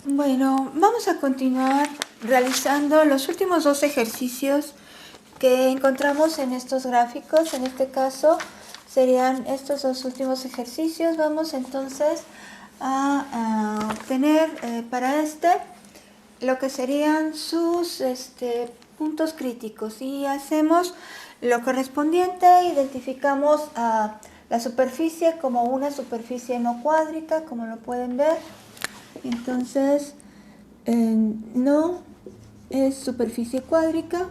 Bueno, vamos a continuar realizando los últimos dos ejercicios que encontramos en estos gráficos. En este caso serían estos dos últimos ejercicios. Vamos entonces a obtener para lo que serían sus puntos críticos, y hacemos lo correspondiente. Identificamos a la superficie como una superficie no cuádrica, como lo pueden ver. Entonces, no es superficie cuádrica.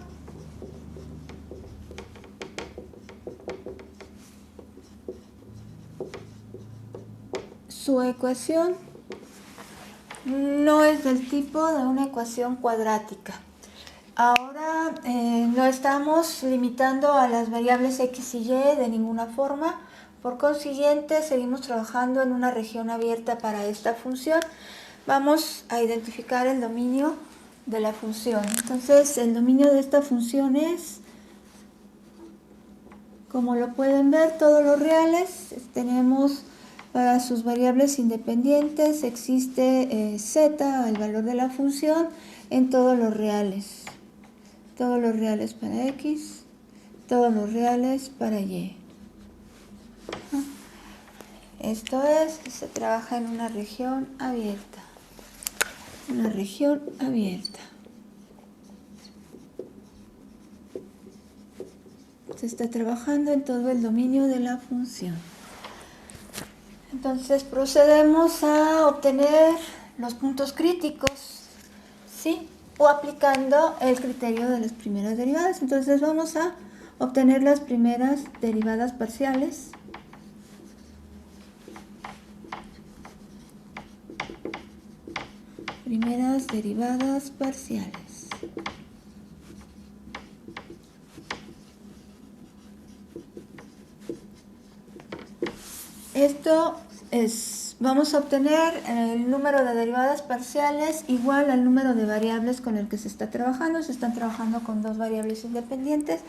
Su ecuación no es del tipo de una ecuación cuadrática. Ahora no estamos limitando a las variables x y y de ninguna forma. Por consiguiente, seguimos trabajando en una región abierta para esta función. Vamos a identificar el dominio de la función. Entonces, el dominio de esta función es, como lo pueden ver, todos los reales. Tenemos para sus variables independientes, existe z, el valor de la función, en todos los reales. Todos los reales para x, todos los reales para y. Esto es, se trabaja en una región abierta. Una región abierta. Se está trabajando en todo el dominio de la función. Entonces procedemos a obtener los puntos críticos, ¿sí? O aplicando el criterio de las primeras derivadas. Entonces vamos a obtener las primeras derivadas parciales. Primeras derivadas parciales. Esto es, vamos a obtener el número de derivadas parciales igual al número de variables con el que se está trabajando. Se están trabajando con dos variables independientes.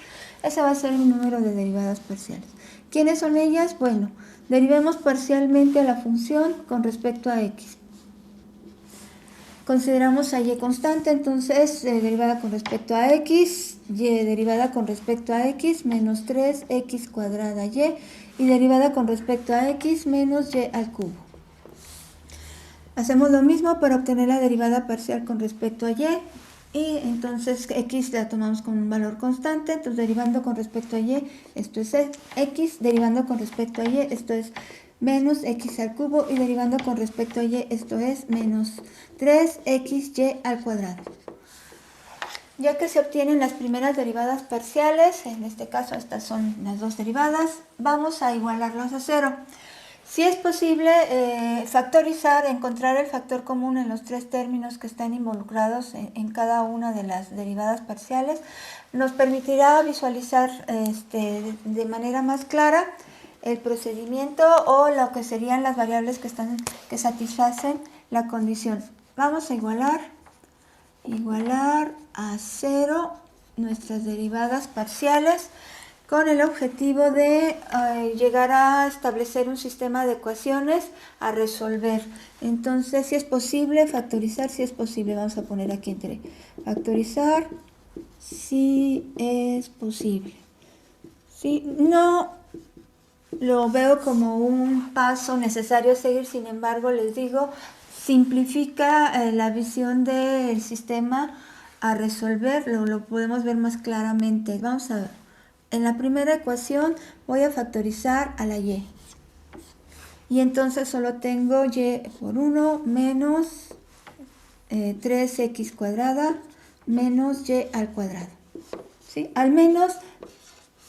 Ese va a ser el número de derivadas parciales. ¿Quiénes son ellas? Bueno, derivemos parcialmente a la función con respecto a x. Consideramos a y constante, entonces derivada con respecto a x, y derivada con respecto a x menos 3x cuadrada y derivada con respecto a x menos y al cubo. Hacemos lo mismo para obtener la derivada parcial con respecto a y entonces x la tomamos como un valor constante. Entonces derivando con respecto a y, esto es x, derivando con respecto a y, esto es menos x al cubo, y derivando con respecto a y, esto es menos 3xy al cuadrado. Ya que se obtienen las primeras derivadas parciales, en este caso estas son las dos derivadas, vamos a igualarlas a cero. Si es posible factorizar, encontrar el factor común en los tres términos que están involucrados en cada una de las derivadas parciales, nos permitirá visualizar de manera más clara el procedimiento o lo que serían las variables que satisfacen la condición. Vamos a igualar a cero nuestras derivadas parciales, con el objetivo de llegar a establecer un sistema de ecuaciones a resolver. Entonces, si es posible factorizar, si es posible, vamos a poner aquí entre factorizar, si es posible. ¿Sí? No lo veo como un paso necesario a seguir, sin embargo, les digo, simplifica la visión del sistema a resolver, lo podemos ver más claramente. Vamos a ver. En la primera ecuación voy a factorizar a la y. Y entonces solo tengo y por 1 menos 3x cuadrada menos y al cuadrado. ¿Sí? Al menos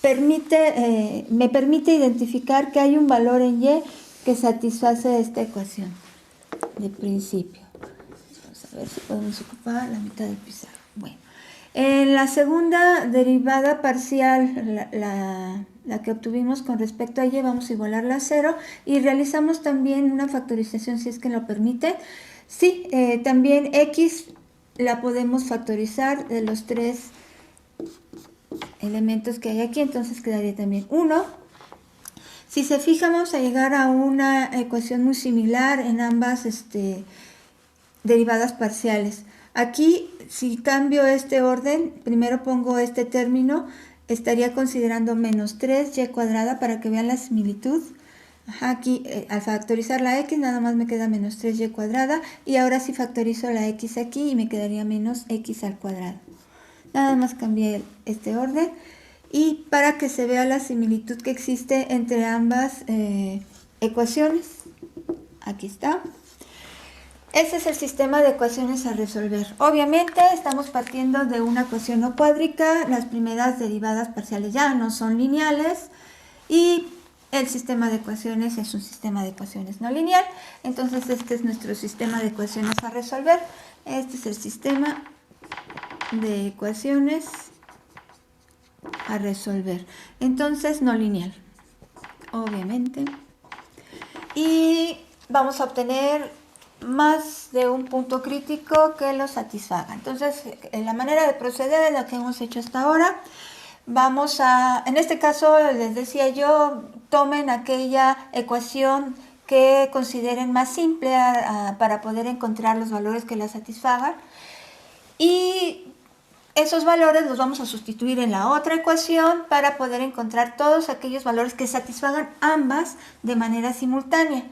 me permite identificar que hay un valor en y que satisface esta ecuación de principio. Vamos a ver si podemos ocupar la mitad del pizarro. Bueno. En la segunda derivada parcial, la que obtuvimos con respecto a y, vamos a igualarla a cero, y realizamos también una factorización si es que lo permite. Sí, también x la podemos factorizar de los tres elementos que hay aquí, entonces quedaría también 1. Si se fijan, vamos a llegar a una ecuación muy similar en ambas derivadas parciales. Aquí, si cambio este orden, primero pongo este término, estaría considerando menos 3y cuadrada para que vean la similitud. Ajá, aquí al factorizar la x nada más me queda menos 3y cuadrada, y ahora si factorizo la x aquí y me quedaría menos x al cuadrado. Nada más cambié este orden, y para que se vea la similitud que existe entre ambas ecuaciones, aquí está. Ese es el sistema de ecuaciones a resolver. Obviamente estamos partiendo de una ecuación no cuádrica, las primeras derivadas parciales ya no son lineales, y el sistema de ecuaciones es un sistema de ecuaciones no lineal. Entonces este es nuestro sistema de ecuaciones a resolver. Este es el sistema de ecuaciones a resolver. Entonces no lineal, obviamente. Y vamos a obtener más de un punto crítico que lo satisfaga. Entonces, en la manera de proceder es lo que hemos hecho hasta ahora. Vamos a, en este caso, les decía yo, tomen aquella ecuación que consideren más simple para poder encontrar los valores que la satisfagan. Y esos valores los vamos a sustituir en la otra ecuación para poder encontrar todos aquellos valores que satisfagan ambas de manera simultánea.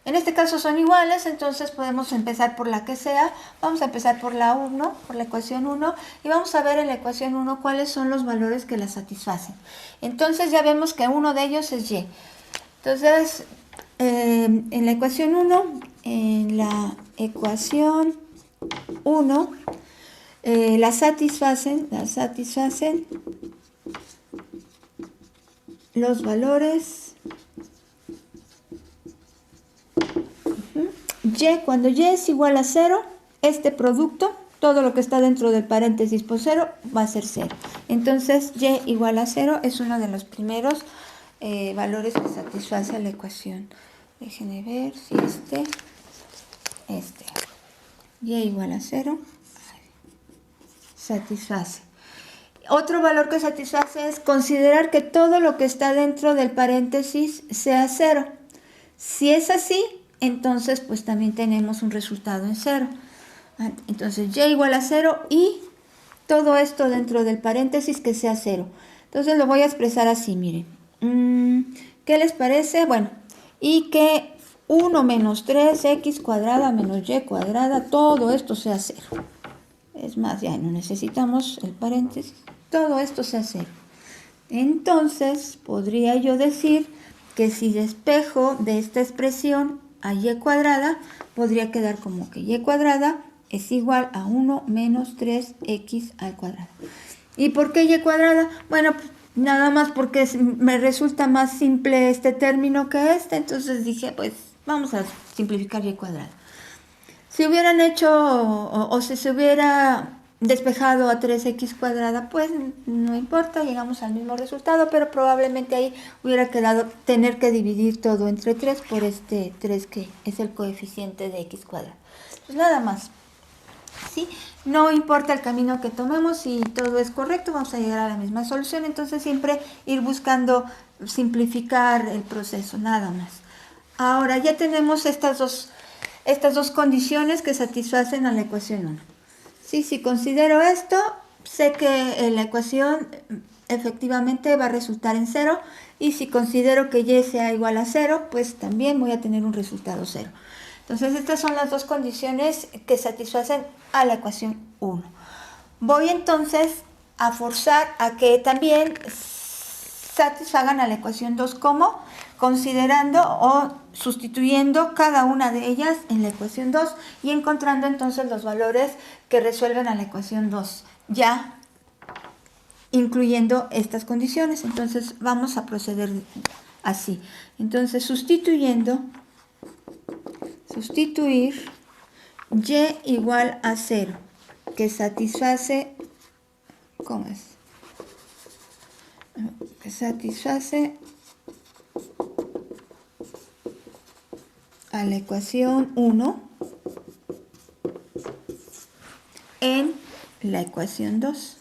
En este caso son iguales, entonces podemos empezar por la que sea. Vamos a empezar por la 1, por la ecuación 1, y vamos a ver en la ecuación 1 cuáles son los valores que la satisfacen. Entonces ya vemos que uno de ellos es y. Entonces, en la ecuación 1, la satisfacen los valores y. Cuando y es igual a 0, este producto, todo lo que está dentro del paréntesis por 0, va a ser 0. Entonces y igual a 0 es uno de los primeros valores que satisface la ecuación. Déjenme ver si y igual a 0 satisface. Otro valor que satisface es considerar que todo lo que está dentro del paréntesis sea 0. Si es así, entonces pues también tenemos un resultado en 0. Entonces y igual a 0 y todo esto dentro del paréntesis que sea 0. Entonces lo voy a expresar así, miren. ¿Qué les parece? Bueno, y que 1 menos 3x cuadrada menos y cuadrada, todo esto sea 0. Es más, ya no necesitamos el paréntesis. Todo esto sea 0. Entonces podría yo decir que si despejo de esta expresión a y cuadrada, podría quedar como que y cuadrada es igual a 1 menos 3x al cuadrado. ¿Y por qué y cuadrada? Bueno, pues nada más porque me resulta más simple este término que este, entonces dije, pues vamos a simplificar y cuadrada. Si hubieran hecho o si se hubiera despejado a 3x cuadrada, pues no importa, llegamos al mismo resultado, pero probablemente ahí hubiera quedado tener que dividir todo entre 3 por este 3 que es el coeficiente de x cuadrado. Pues nada más, ¿sí? No importa el camino que tomemos, si todo es correcto, vamos a llegar a la misma solución. Entonces siempre ir buscando simplificar el proceso, nada más. Ahora ya tenemos estas dos condiciones que satisfacen a la ecuación 1. ¿Sí? Si considero esto, sé que la ecuación efectivamente va a resultar en 0, y si considero que y sea igual a 0, pues también voy a tener un resultado 0. Entonces estas son las dos condiciones que satisfacen a la ecuación 1. Voy entonces a forzar a que también satisfagan a la ecuación 2, como considerando o sustituyendo cada una de ellas en la ecuación 2 y encontrando entonces los valores que resuelven a la ecuación 2, ya incluyendo estas condiciones. Entonces vamos a proceder así. Entonces sustituir y igual a 0, que satisface, ¿cómo es? Que satisface a la ecuación 1 en la ecuación 2.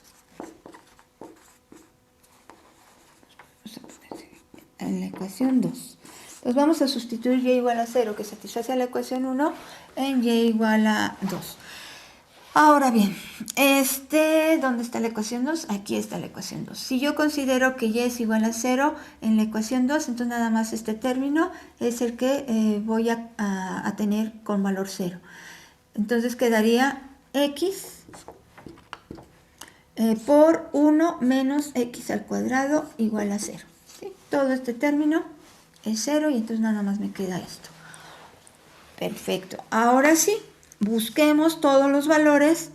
En la ecuación 2. Entonces vamos a sustituir y igual a 0, que satisface a la ecuación 1, en y igual a 2. Ahora bien, ¿dónde está la ecuación 2? Aquí está la ecuación 2. Si yo considero que y es igual a 0 en la ecuación 2, entonces nada más este término es el que voy a tener con valor 0. Entonces quedaría x por 1 menos x al cuadrado igual a 0. ¿Sí? Todo este término es 0 y entonces nada más me queda esto. Perfecto. Ahora sí, busquemos todos los valores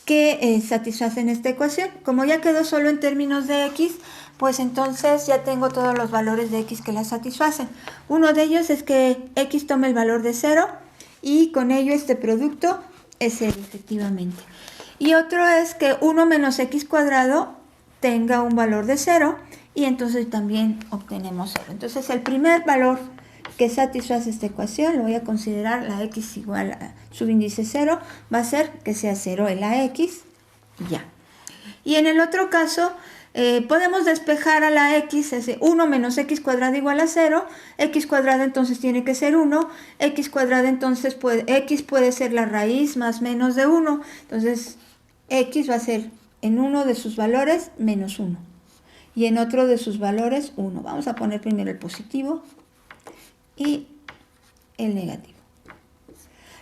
que satisfacen esta ecuación. Como ya quedó solo en términos de x, pues entonces ya tengo todos los valores de x que la satisfacen. Uno de ellos es que x tome el valor de 0 y con ello este producto es 0 efectivamente. Y otro es que 1 menos x cuadrado tenga un valor de 0 y entonces también obtenemos 0. Entonces el primer valor que satisface esta ecuación, lo voy a considerar la x igual a subíndice 0, va a ser que sea 0 en la x, ya. Y en el otro caso, podemos despejar a la x, es 1 menos x cuadrado igual a 0, x cuadrado entonces tiene que ser 1, x cuadrado entonces x puede ser la raíz más menos de 1, entonces x va a ser en uno de sus valores menos 1 y en otro de sus valores 1. Vamos a poner primero el positivo y el negativo.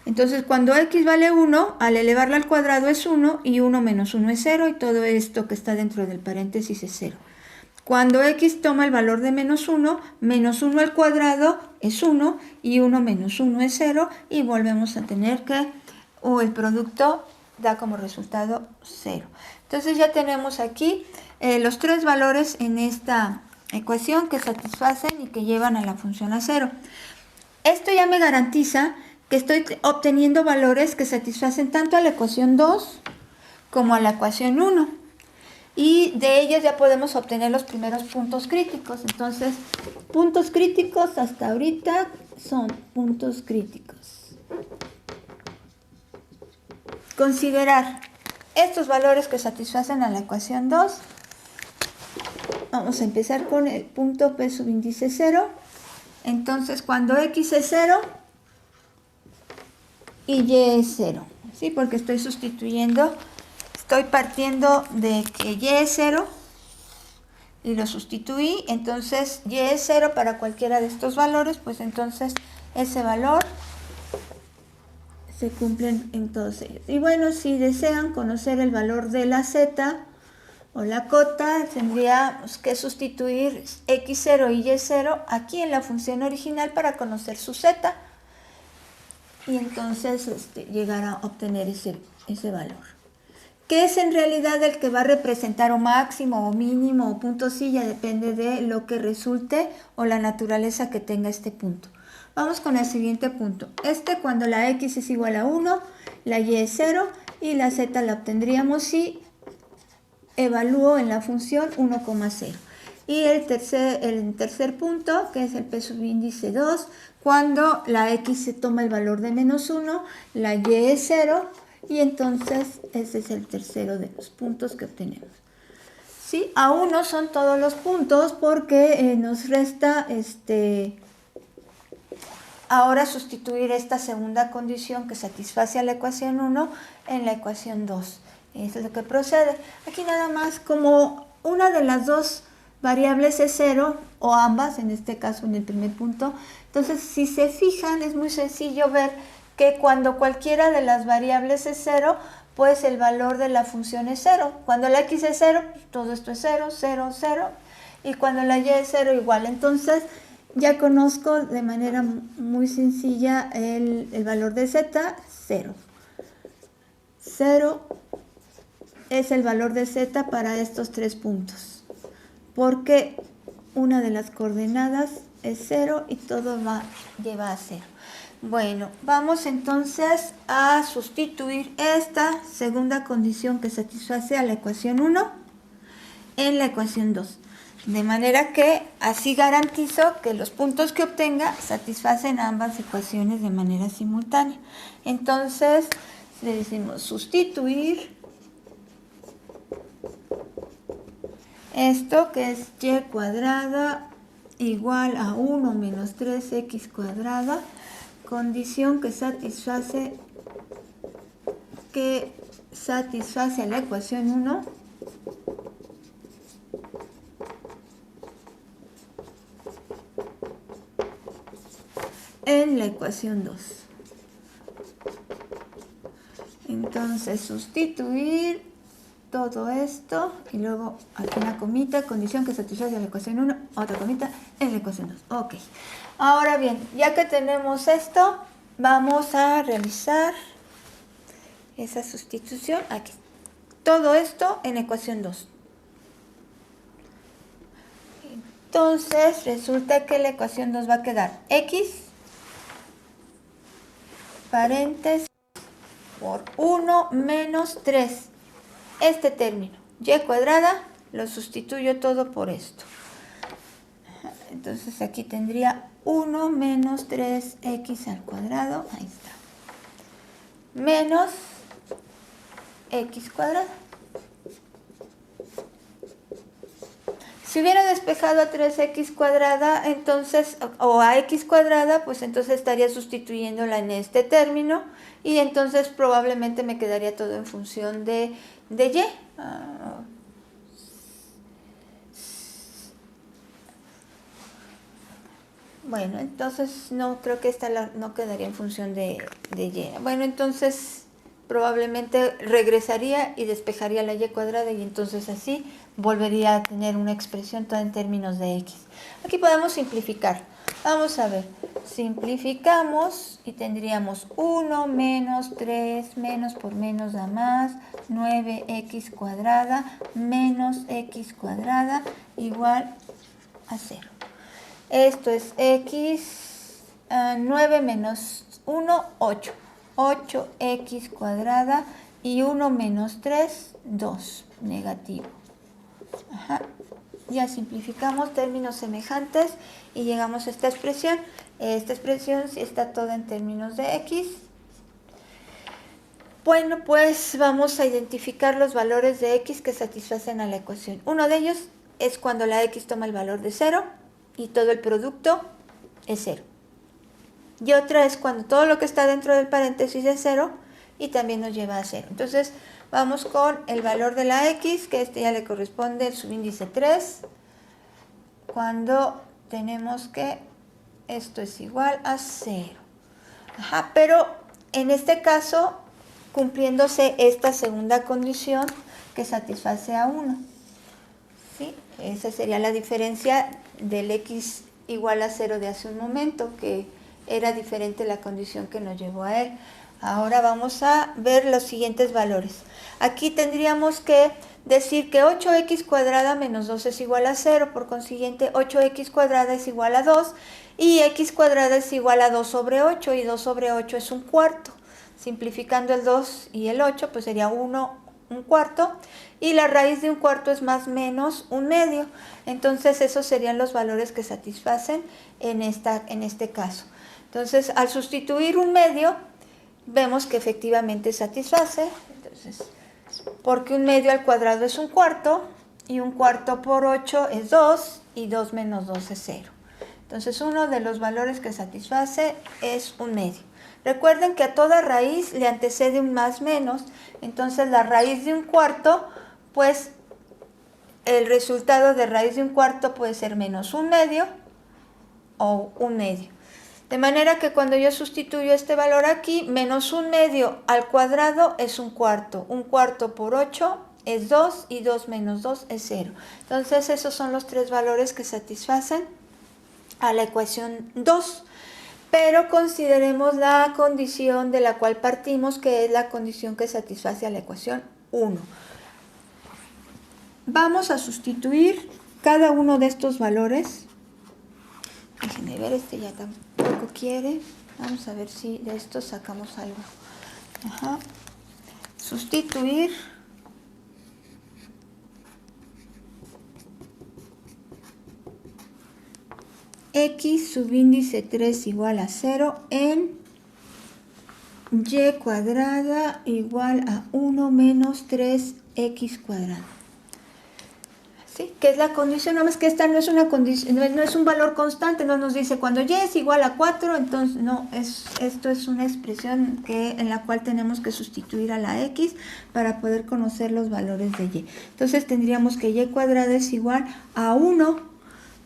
Entonces cuando x vale 1, al elevarla al cuadrado es 1 y 1 menos 1 es 0 y todo esto que está dentro del paréntesis es 0. Cuando x toma el valor de menos 1 al cuadrado es 1 y 1 menos 1 es 0 y volvemos a tener que el producto da como resultado 0. Entonces ya tenemos aquí los tres valores en esta ecuación que satisfacen y que llevan a la función a 0. Esto ya me garantiza que estoy obteniendo valores que satisfacen tanto a la ecuación 2 como a la ecuación 1. Y de ellas ya podemos obtener los primeros puntos críticos. Entonces, puntos críticos hasta ahorita son puntos críticos. Considerar estos valores que satisfacen a la ecuación 2. Vamos a empezar con el punto P subíndice 0. Entonces, cuando x es 0 y y es 0, ¿sí? Porque estoy partiendo de que y es 0 y lo sustituí, entonces y es 0 para cualquiera de estos valores, pues entonces ese valor se cumplen en todos ellos. Y bueno, si desean conocer el valor de la z o la cota, tendríamos que sustituir x0 y y0 aquí en la función original para conocer su z y entonces llegar a obtener ese valor, que es en realidad el que va a representar o máximo o mínimo o punto silla, depende de lo que resulte o la naturaleza que tenga este punto. Vamos con el siguiente punto. Cuando la x es igual a 1, la y es 0 y la z la obtendríamos si evalúo en la función 1,0. Y el tercer punto, que es el P subíndice 2, cuando la x se toma el valor de menos 1, la y es 0, y entonces ese es el tercero de los puntos que obtenemos. ¿Sí? Aún no son todos los puntos porque nos resta ahora sustituir esta segunda condición que satisface a la ecuación 1 en la ecuación 2. Eso es lo que procede. Aquí nada más, como una de las dos variables es 0, o ambas, en este caso en el primer punto, entonces si se fijan es muy sencillo ver que cuando cualquiera de las variables es 0, pues el valor de la función es 0. Cuando la x es 0, todo esto es 0, 0, 0, y cuando la y es 0 igual. Entonces ya conozco de manera muy sencilla el valor de z, 0. 0 es el valor de z para estos tres puntos, porque una de las coordenadas es 0 y todo lleva a 0. Bueno, vamos entonces a sustituir esta segunda condición que satisface a la ecuación 1 en la ecuación 2. De manera que así garantizo que los puntos que obtenga satisfacen ambas ecuaciones de manera simultánea. Entonces, le decimos sustituir esto que es y cuadrada igual a 1 menos 3x cuadrada, condición que satisface a la ecuación 1 en la ecuación 2. Entonces sustituir todo esto y luego aquí una comita, condición que satisface a la ecuación 1, otra comita en la ecuación 2. Ok. Ahora bien, ya que tenemos esto, vamos a realizar esa sustitución aquí. Todo esto en ecuación 2. Entonces resulta que la ecuación 2 va a quedar x paréntesis por 1 menos 3. Este término, y cuadrada, lo sustituyo todo por esto. Entonces aquí tendría 1 menos 3x al cuadrado, ahí está, menos x cuadrado. Si hubiera despejado a 3x cuadrada, entonces, o a x cuadrada, pues entonces estaría sustituyéndola en este término y entonces probablemente me quedaría todo en función de y. Bueno, entonces no, creo que esta no quedaría en función de y. Bueno, entonces probablemente regresaría y despejaría la y cuadrada y entonces así volvería a tener una expresión toda en términos de x. Aquí podemos simplificar. Vamos a ver, simplificamos y tendríamos 1 menos 3 menos por menos da más 9x cuadrada menos x cuadrada igual a 0. Esto es x, 9 menos 1, 8. 8x cuadrada y 1 menos 3, 2, negativo. Ajá. Ya simplificamos términos semejantes y llegamos a esta expresión. Esta expresión sí está toda en términos de x. Bueno, pues vamos a identificar los valores de x que satisfacen a la ecuación. Uno de ellos es cuando la x toma el valor de 0 y todo el producto es 0. Y otra es cuando todo lo que está dentro del paréntesis es 0 y también nos lleva a 0. Entonces vamos con el valor de la x, que este ya le corresponde el subíndice 3, cuando tenemos que esto es igual a 0. Ajá, pero en este caso cumpliéndose esta segunda condición que satisface a 1. ¿Sí? Esa sería la diferencia del x igual a 0 de hace un momento, que era diferente la condición que nos llevó a él. Ahora vamos a ver los siguientes valores. Aquí tendríamos que decir que 8x cuadrada menos 2 es igual a 0, por consiguiente 8x cuadrada es igual a 2 y x cuadrada es igual a 2 sobre 8 y 2 sobre 8 es un cuarto. Simplificando el 2 y el 8 pues sería 1 un cuarto y la raíz de un cuarto es más menos un medio. Entonces esos serían los valores que satisfacen en este caso. Entonces al sustituir un medio vemos que efectivamente satisface. Entonces, porque un medio al cuadrado es un cuarto y un cuarto por 8 es 2 y 2 menos 2 es 0. Entonces uno de los valores que satisface es un medio. Recuerden que a toda raíz le antecede un más menos, entonces la raíz de un cuarto, pues el resultado de raíz de un cuarto puede ser menos un medio o un medio. De manera que cuando yo sustituyo este valor aquí, menos un medio al cuadrado es un cuarto por 8 es 2 y 2 menos 2 es 0. Entonces esos son los tres valores que satisfacen a la ecuación 2. Pero consideremos la condición de la cual partimos, que es la condición que satisface a la ecuación 1. Vamos a sustituir cada uno de estos valores. Déjenme ver, este ya tampoco quiere. Vamos a ver si de esto sacamos algo. Ajá. Sustituir. X subíndice 3 igual a 0 en y cuadrada igual a 1 menos 3x cuadrado. ¿sí? Que es la condición, no es que esta no es una condición, no es un valor constante, no nos dice cuando y es igual a 4, entonces no, esto es una expresión en la cual tenemos que sustituir a la x para poder conocer los valores de y. Entonces tendríamos que y cuadrada es igual a 1,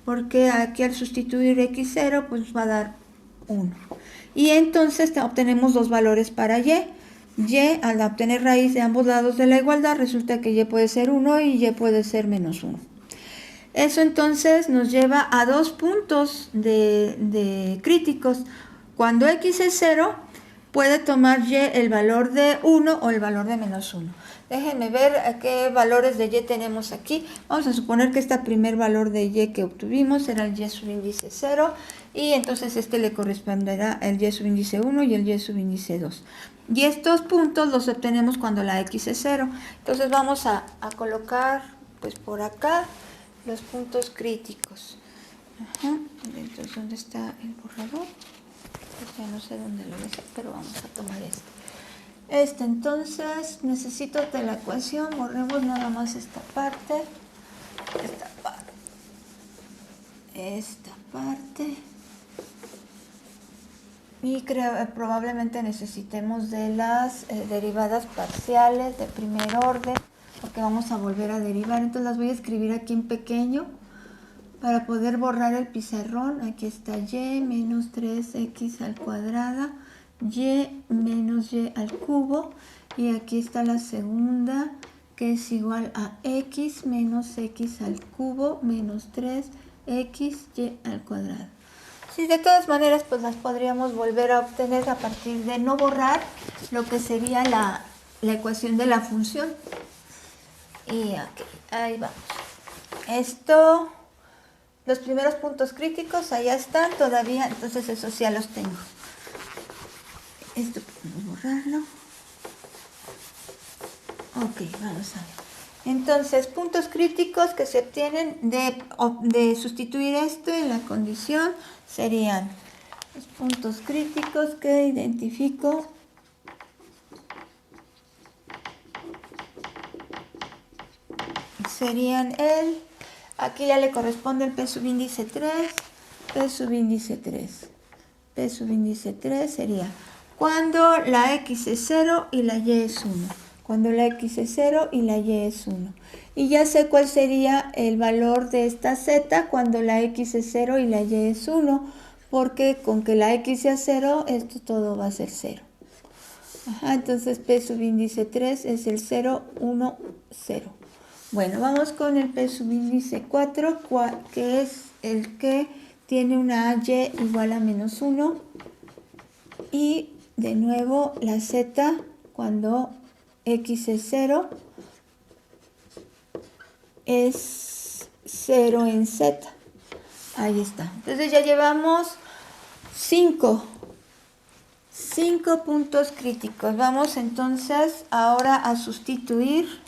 porque aquí al sustituir x0 pues va a dar 1. Y entonces obtenemos dos valores para y. Y, al obtener raíz de ambos lados de la igualdad, resulta que y puede ser 1 y y puede ser menos 1. Eso entonces nos lleva a dos puntos de críticos. Cuando x es 0, puede tomar y el valor de 1 o el valor de menos 1. Déjenme ver qué valores de y tenemos aquí. Vamos a suponer que este primer valor de y que obtuvimos era el y subíndice 0, y entonces este le corresponderá el y subíndice 1 y el y subíndice 2. Y estos puntos los obtenemos cuando la x es 0. Entonces vamos a colocar pues por acá los puntos críticos. Ajá. Entonces, ¿dónde está el borrador? Pues ya no sé dónde lo ves, pero vamos a tomar este. Entonces necesito de la ecuación, borremos nada más esta parte, esta parte, y probablemente necesitemos de las derivadas parciales de primer orden, porque vamos a volver a derivar. Entonces las voy a escribir aquí en pequeño para poder borrar el pizarrón. Aquí está y menos 3x al cuadrado, y menos y al cubo, y aquí está la segunda, que es igual a x menos x al cubo menos 3xy al cuadrado. Sí, de todas maneras pues las podríamos volver a obtener a partir de no borrar lo que sería la ecuación de la función. Y aquí, ahí vamos. Esto, los primeros puntos críticos, allá están todavía, entonces esos ya los tengo. Esto podemos borrarlo. Ok, vamos a ver. Entonces, puntos críticos que se obtienen de sustituir esto en la condición serían los puntos críticos que identifico. Serían aquí ya le corresponde el p subíndice 3, p subíndice 3. P subíndice 3 sería cuando la x es 0 y la y es 1. Cuando la x es 0 y la y es 1. Y ya sé cuál sería el valor de esta z cuando la x es 0 y la y es 1, porque con que la x sea 0, esto todo va a ser 0. Ajá, entonces P subíndice 3 es el 0, 1, 0. Bueno, vamos con el P subíndice 4, que es el que tiene una y igual a menos 1. Y de nuevo la z cuando x es 0 es 0 en z. Ahí está. Entonces ya llevamos 5 puntos críticos. Vamos entonces ahora a sustituir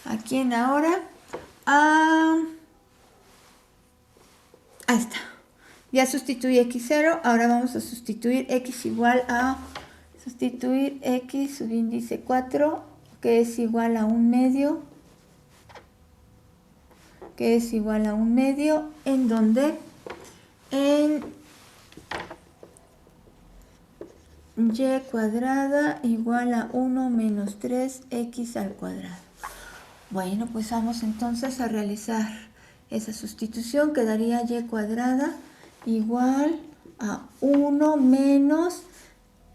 aquí en ahora ahí está. Ya sustituí x0, ahora vamos a sustituir x igual a sustituir x subíndice 4, que es igual a 1/2, en donde en y cuadrada igual a 1 menos 3x al cuadrado. Bueno, pues vamos entonces a realizar esa sustitución. Quedaría y cuadrada igual a 1 menos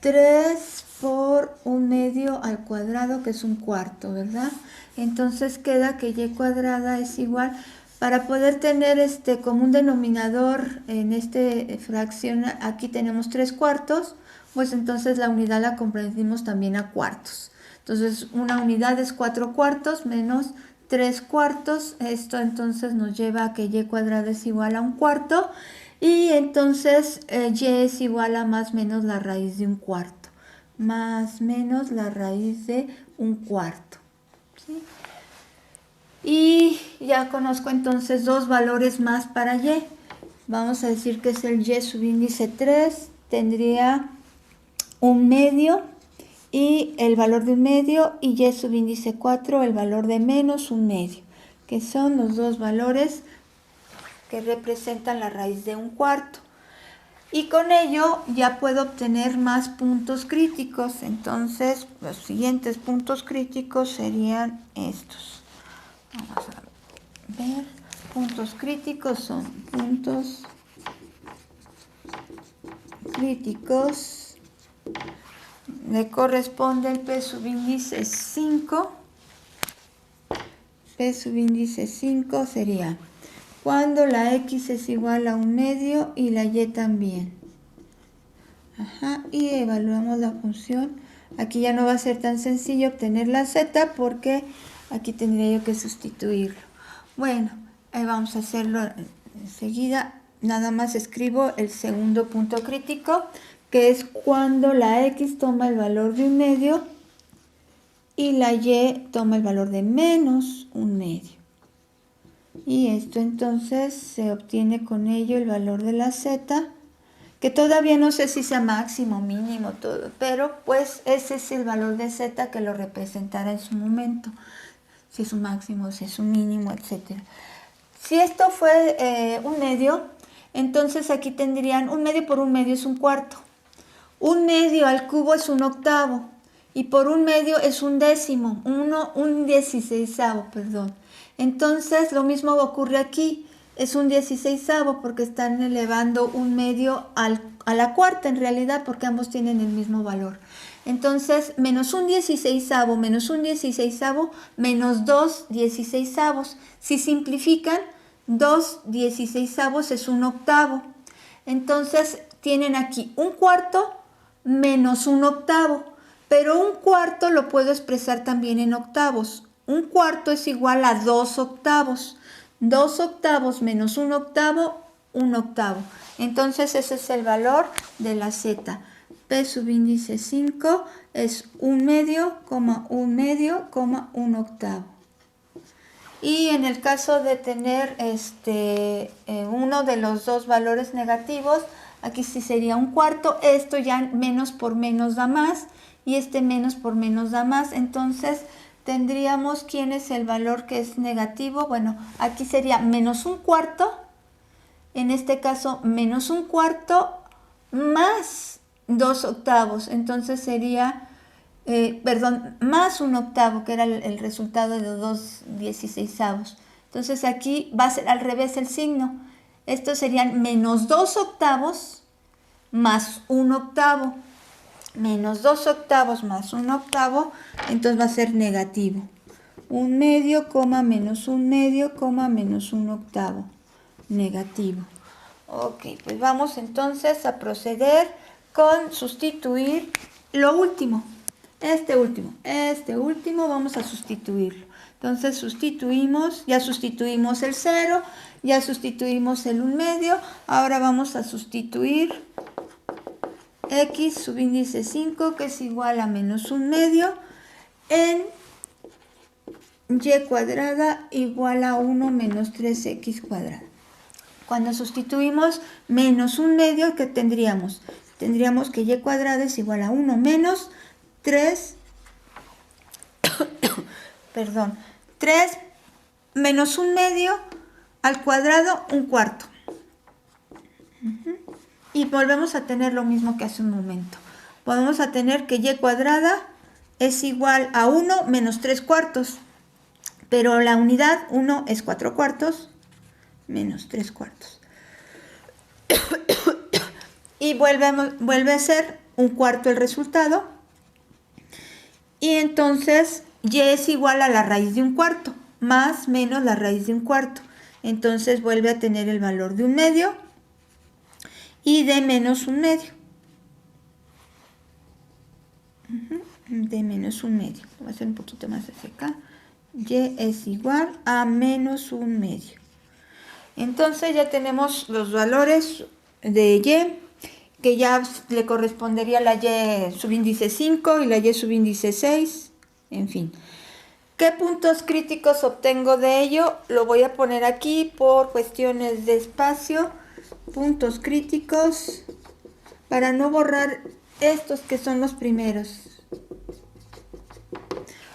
3 por 1/2 al cuadrado, que es 1/4, ¿verdad? Entonces queda que y cuadrada es igual, para poder tener como un denominador en fracción, aquí tenemos 3/4, pues entonces la unidad la comprendimos también a cuartos. Entonces una unidad es 4/4 menos 3/4, esto entonces nos lleva a que y cuadrada es igual a 1/4, y entonces y es igual a más menos la raíz de 1/4, más menos la raíz de 1/4, ¿sí? Y ya conozco entonces dos valores más para y. vamos a decir que es el y subíndice 3, tendría un medio y el valor de un medio, y y subíndice 4 el valor de menos un medio, que son los dos valores que representan la raíz de un cuarto. Y con ello ya puedo obtener más puntos críticos. Entonces los siguientes puntos críticos serían estos. Vamos a ver, puntos críticos son puntos críticos. Le corresponde el P subíndice 5. P subíndice 5 sería cuando la X es igual a un medio y la Y también. Y evaluamos la función. Aquí ya no va a ser tan sencillo obtener la Z porque aquí tendría yo que sustituirlo. Bueno, ahí vamos a hacerlo enseguida. Nada más escribo el segundo punto crítico, que es cuando la X toma el valor de un medio y la Y toma el valor de menos un medio. Y esto entonces se obtiene con ello el valor de la Z, que todavía no sé si sea máximo, mínimo, todo, pero pues ese es el valor de Z que lo representará en su momento, si es un máximo, si es un mínimo, etc. Si esto fue un medio, entonces aquí tendrían un medio por un medio es un cuarto, un medio al cubo es un octavo, y por un medio es un décimo, un 16avo, perdón. Entonces lo mismo ocurre aquí, es un 16avo porque están elevando un medio a la cuarta en realidad, porque ambos tienen el mismo valor. Entonces menos un 16avo menos un 16avo menos 2 16avos. Si simplifican, 2 16avos es un octavo. Entonces tienen aquí un cuarto menos un octavo, pero un cuarto lo puedo expresar también en octavos. Un cuarto es igual a 2 octavos. 2 octavos menos un octavo, un octavo. Entonces ese es el valor de la Z. P subíndice 5 es un medio, un octavo. Y en el caso de tener uno de los dos valores negativos, aquí sí sería un cuarto. Esto ya menos por menos da más, y este menos por menos da más. Entonces tendríamos quién es el valor que es negativo. Bueno, aquí sería menos un cuarto, en este caso menos un cuarto más 2 octavos, entonces sería, más un octavo, que era el resultado de 2 16avos. Entonces aquí va a ser al revés el signo. Estos serían menos 2 octavos más un octavo. Menos 2 octavos más un octavo, entonces va a ser negativo. Un medio, menos un medio, menos un octavo. Negativo. Ok, pues vamos entonces a proceder con sustituir lo último. Este último vamos a sustituirlo. Entonces sustituimos, ya sustituimos el 0, ya sustituimos el 1 medio, ahora vamos a sustituir X subíndice 5, que es igual a menos 1 medio, en Y cuadrada igual a 1 menos 3X cuadrada. Cuando sustituimos menos 1 medio, ¿qué tendríamos? Tendríamos que Y cuadrada es igual a 1 menos 3, perdón, 3 menos 1 medio al cuadrado, un cuarto. Y volvemos a tener lo mismo que hace un momento. Podemos a tener que Y cuadrada es igual a 1 menos 3 cuartos. Pero la unidad 1 es 4 cuartos menos 3 cuartos. Y vuelve a ser un cuarto el resultado. Y entonces Y es igual a la raíz de un cuarto, más menos la raíz de un cuarto. Entonces vuelve a tener el valor de 1 medio y de menos 1 medio. De menos 1 medio. Voy a hacer un poquito más hacia acá. Y es igual a menos 1 medio. Entonces ya tenemos los valores de Y, que ya le correspondería la Y subíndice 5 y la Y subíndice 6, en fin. ¿Qué puntos críticos obtengo de ello? Lo voy a poner aquí por cuestiones de espacio. puntos críticos para no borrar estos que son los primeros.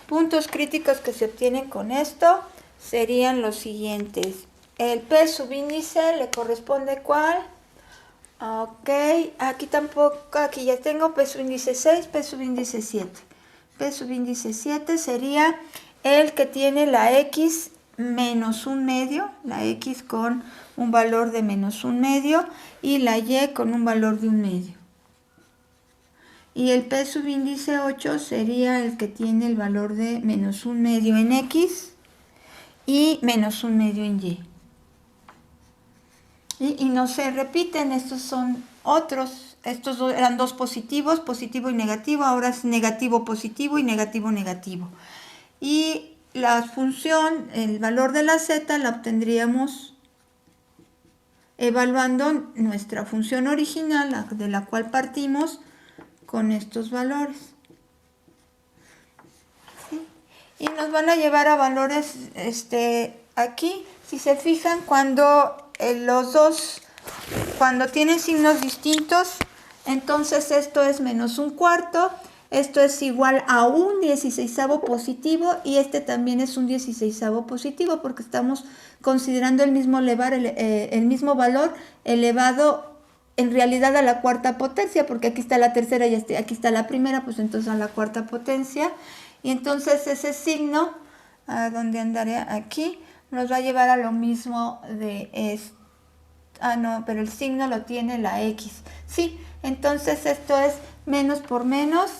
Puntos críticos que se obtienen con esto serían los siguientes. El P subíndice le corresponde ¿cuál? Ok, aquí tampoco, aquí ya tengo P subíndice 6, P subíndice 7. P subíndice 7 sería el que tiene la X menos un medio, la X con un valor de menos un medio y la Y con un valor de un medio. Y el P subíndice 8 sería el que tiene el valor de menos un medio en X y menos un medio en Y. Y no se repiten, estos son otros, estos eran dos positivos, positivo y negativo, ahora es negativo positivo y negativo negativo. Y la función, el valor de la z la obtendríamos evaluando nuestra función original, de la cual partimos, con estos valores. ¿Sí? Y nos van a llevar a valores aquí, si se fijan, cuando los dos, cuando tienen signos distintos, entonces esto es menos un cuarto, esto es igual a un 16avo positivo y este también es un 16avo positivo porque estamos considerando el mismo el mismo valor elevado en realidad a la cuarta potencia, porque aquí está la tercera y aquí está la primera, pues entonces a la cuarta potencia. Y entonces ese signo, ¿a dónde andaré? Aquí, nos va a llevar a lo mismo de esto. Ah, no, pero el signo lo tiene la X. Sí, entonces esto es menos por menos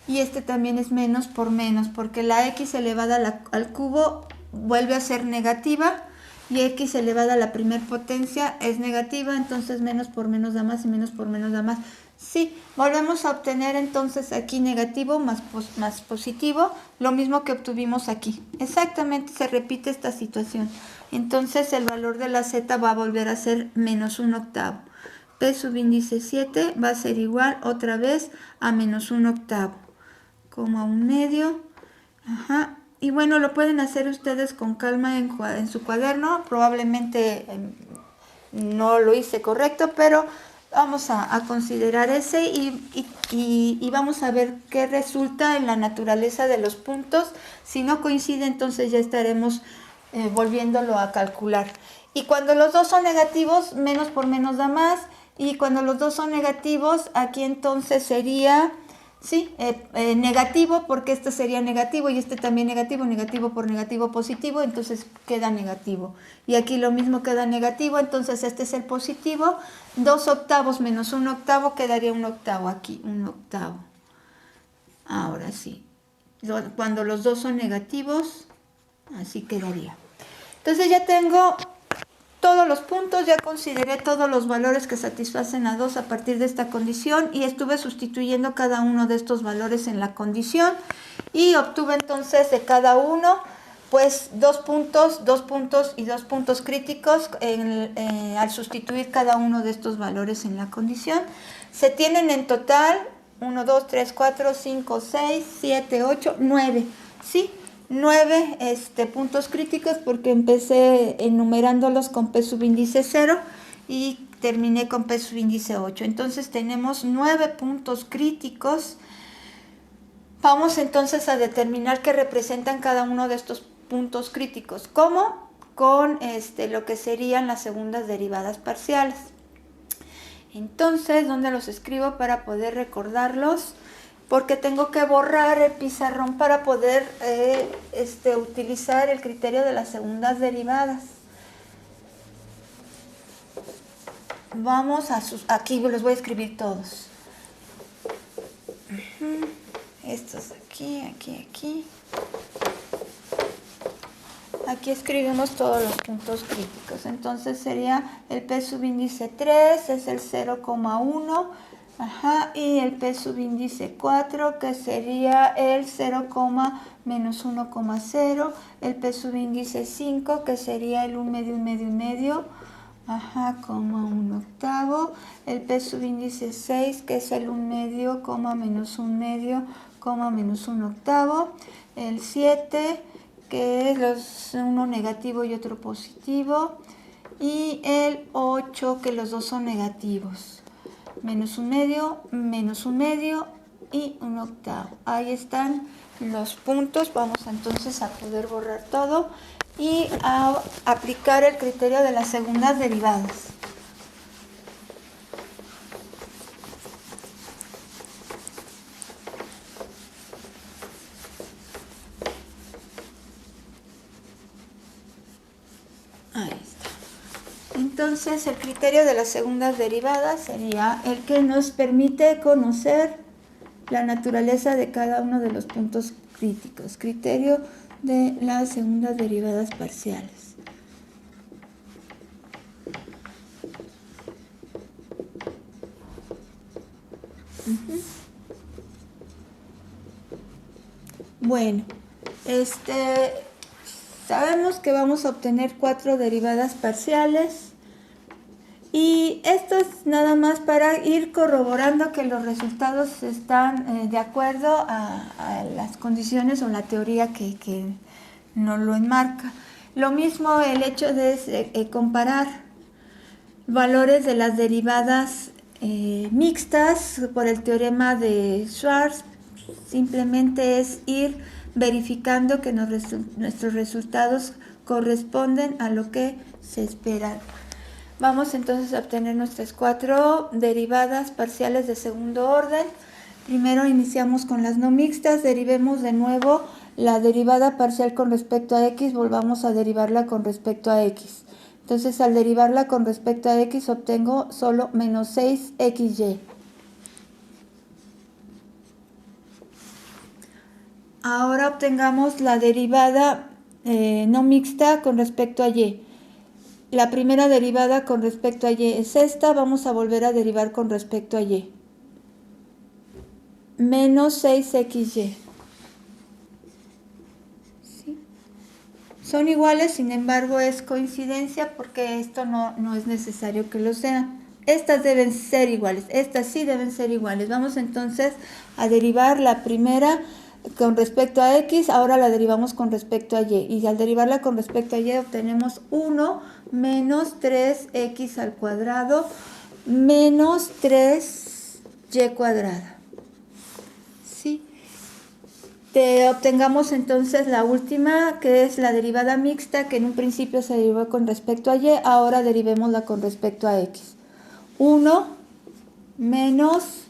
y este también es menos por menos, porque la X elevada al cubo vuelve a ser negativa y X elevada a la primer potencia es negativa, entonces menos por menos da más y menos por menos da más. Sí, volvemos a obtener entonces aquí negativo más positivo, lo mismo que obtuvimos aquí. Exactamente se repite esta situación. Entonces el valor de la z va a volver a ser menos un octavo. P subíndice 7 va a ser igual otra vez a menos un octavo, coma un medio. Ajá. Y bueno, lo pueden hacer ustedes con calma en su cuaderno. Probablemente no lo hice correcto, pero vamos a considerar ese y vamos a ver qué resulta en la naturaleza de los puntos. Si no coincide, entonces ya estaremos volviéndolo a calcular. Y cuando los dos son negativos, menos por menos da más. Y cuando los dos son negativos, aquí entonces sería... Sí, negativo, porque este sería negativo y este también negativo, negativo por negativo positivo, entonces queda negativo. Y aquí lo mismo queda negativo, entonces este es el positivo. 2 octavos menos 1 octavo quedaría 1 octavo aquí, 1 octavo. Ahora sí, cuando los dos son negativos, así quedaría. Entonces ya tengo todos los puntos, ya consideré todos los valores que satisfacen a 2 a partir de esta condición y estuve sustituyendo cada uno de estos valores en la condición y obtuve entonces de cada uno pues 2 puntos y 2 puntos críticos al sustituir cada uno de estos valores en la condición. Se tienen en total 1, 2, 3, 4, 5, 6, 7, 8, 9, ¿sí? 9 puntos críticos porque empecé enumerándolos con P subíndice 0 y terminé con P subíndice 8. Entonces tenemos 9 puntos críticos. Vamos entonces a determinar qué representan cada uno de estos puntos críticos. ¿Cómo? Con lo que serían las segundas derivadas parciales. Entonces, ¿dónde los escribo para poder recordarlos? Porque tengo que borrar el pizarrón para poder utilizar el criterio de las segundas derivadas. Vamos a aquí los voy a escribir todos. Estos aquí, aquí. Aquí escribimos todos los puntos críticos. Entonces sería el P subíndice 3, es el 0,1. Ajá, y el P subíndice 4, que sería el 0, menos 1,0. El P subíndice 5, que sería el 1 medio, 1 medio, 1 medio. Ajá, coma 1 octavo. El P subíndice 6, que es el 1 medio, menos 1 medio, menos 1 octavo. El 7, que es uno negativo y otro positivo. y el 8, que los dos son negativos. Menos un medio y un octavo. Ahí están los puntos. Vamos entonces a poder borrar todo y a aplicar el criterio de las segundas derivadas. Ahí está. Entonces el criterio de las segundas derivadas sería el que nos permite conocer la naturaleza de cada uno de los puntos críticos. Criterio de las segundas derivadas parciales. Bueno, sabemos que vamos a obtener 4 derivadas parciales. Y esto es nada más para ir corroborando que los resultados están de acuerdo a las condiciones o la teoría que nos lo enmarca. Lo mismo el hecho de comparar valores de las derivadas mixtas por el teorema de Schwarz. Simplemente es ir verificando que nuestros resultados corresponden a lo que se espera. Vamos entonces a obtener nuestras 4 derivadas parciales de segundo orden. Primero iniciamos con las no mixtas, derivemos de nuevo la derivada parcial con respecto a x, volvamos a derivarla con respecto a x. Entonces al derivarla con respecto a x obtengo solo menos 6xy. Ahora obtengamos la derivada no mixta con respecto a y. La primera derivada con respecto a y es esta, vamos a volver a derivar con respecto a y. Menos 6xy. ¿Sí? Son iguales, sin embargo es coincidencia porque esto no es necesario que lo sean. Estas deben ser iguales, estas sí deben ser iguales. Vamos entonces a derivar la primera con respecto a x, ahora la derivamos con respecto a y. Y al derivarla con respecto a y obtenemos 1 menos 3x al cuadrado menos 3y cuadrada. ¿Sí? Obtengamos entonces la última, que es la derivada mixta, que en un principio se derivó con respecto a y, ahora derivémosla con respecto a x. 1 menos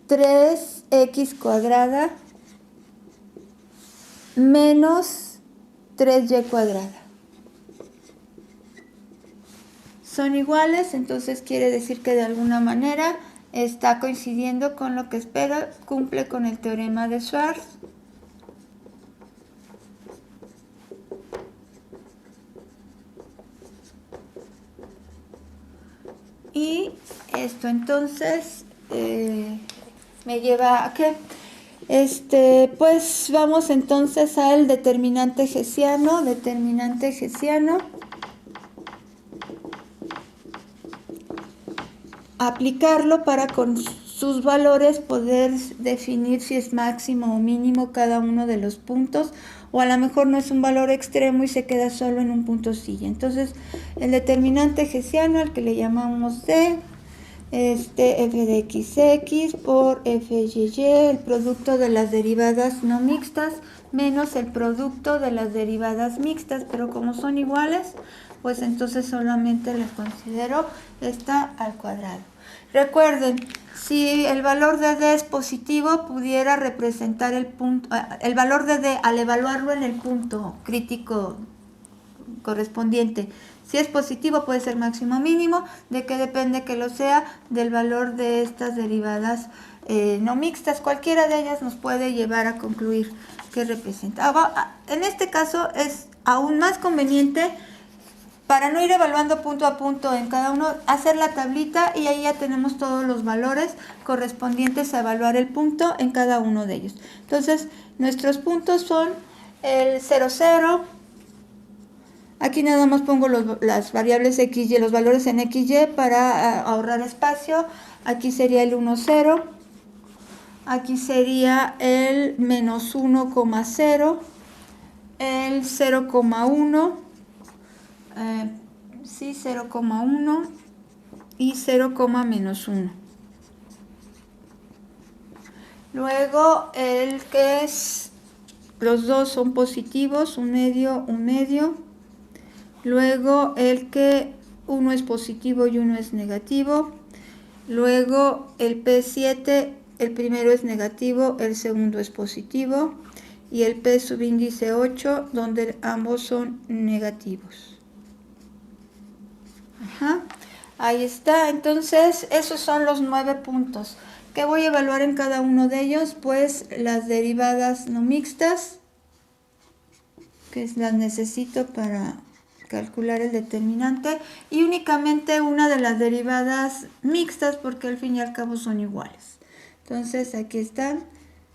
3x cuadrada menos 3y cuadrada. Son iguales, entonces quiere decir que de alguna manera está coincidiendo con lo que espera, cumple con el teorema de Schwarz. Y esto entonces me lleva a que pues vamos entonces al determinante hessiano. Aplicarlo para con sus valores poder definir si es máximo o mínimo cada uno de los puntos, o a lo mejor no es un valor extremo y se queda solo en un punto silla. Entonces el determinante hessiano, al que le llamamos D, f de xx por fyy, el producto de las derivadas no mixtas menos el producto de las derivadas mixtas, pero como son iguales, pues entonces solamente les considero esta al cuadrado. Recuerden, si el valor de D es positivo, pudiera representar el valor de D al evaluarlo en el punto crítico correspondiente. Si es positivo puede ser máximo o mínimo. ¿De qué depende que lo sea? Del valor de estas derivadas no mixtas. Cualquiera de ellas nos puede llevar a concluir qué representa. En este caso es aún más conveniente, para no ir evaluando punto a punto en cada uno, hacer la tablita y ahí ya tenemos todos los valores correspondientes a evaluar el punto en cada uno de ellos. Entonces, nuestros puntos son el 0, 0. Aquí nada más pongo las variables xy, los valores en xy para ahorrar espacio. Aquí sería el 1, 0. Aquí sería el menos 1,0. El 0,1. sí, 0,1 y 0, menos 1. Luego el que es, los dos son positivos, un medio, un medio. Luego el que uno es positivo y uno es negativo. Luego el P7, el primero es negativo, el segundo es positivo. Y el P subíndice 8, donde ambos son negativos. Ajá. Ahí está. Entonces, esos son los 9 puntos. ¿Qué voy a evaluar en cada uno de ellos? Pues las derivadas no mixtas, que las necesito para calcular el determinante, y únicamente una de las derivadas mixtas, porque al fin y al cabo son iguales. Entonces, aquí está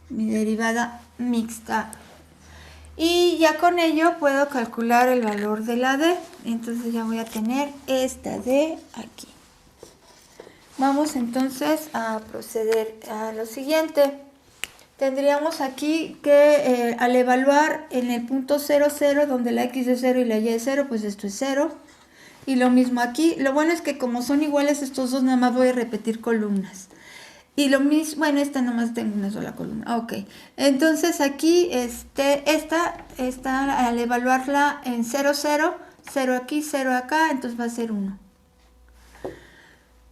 mi derivada mixta. Y ya con ello puedo calcular el valor de la D. Entonces ya voy a tener esta D aquí. Vamos entonces a proceder a lo siguiente. Tendríamos aquí que al evaluar en el punto 0, 0, donde la X es 0 y la Y es 0, pues esto es 0. Y lo mismo aquí. Lo bueno es que como son iguales estos dos, nada más voy a repetir columnas. Y lo mismo, bueno, esta nomás tengo una sola columna. Ok, entonces aquí esta al evaluarla en 0, 0, 0 aquí, 0 acá, entonces va a ser 1.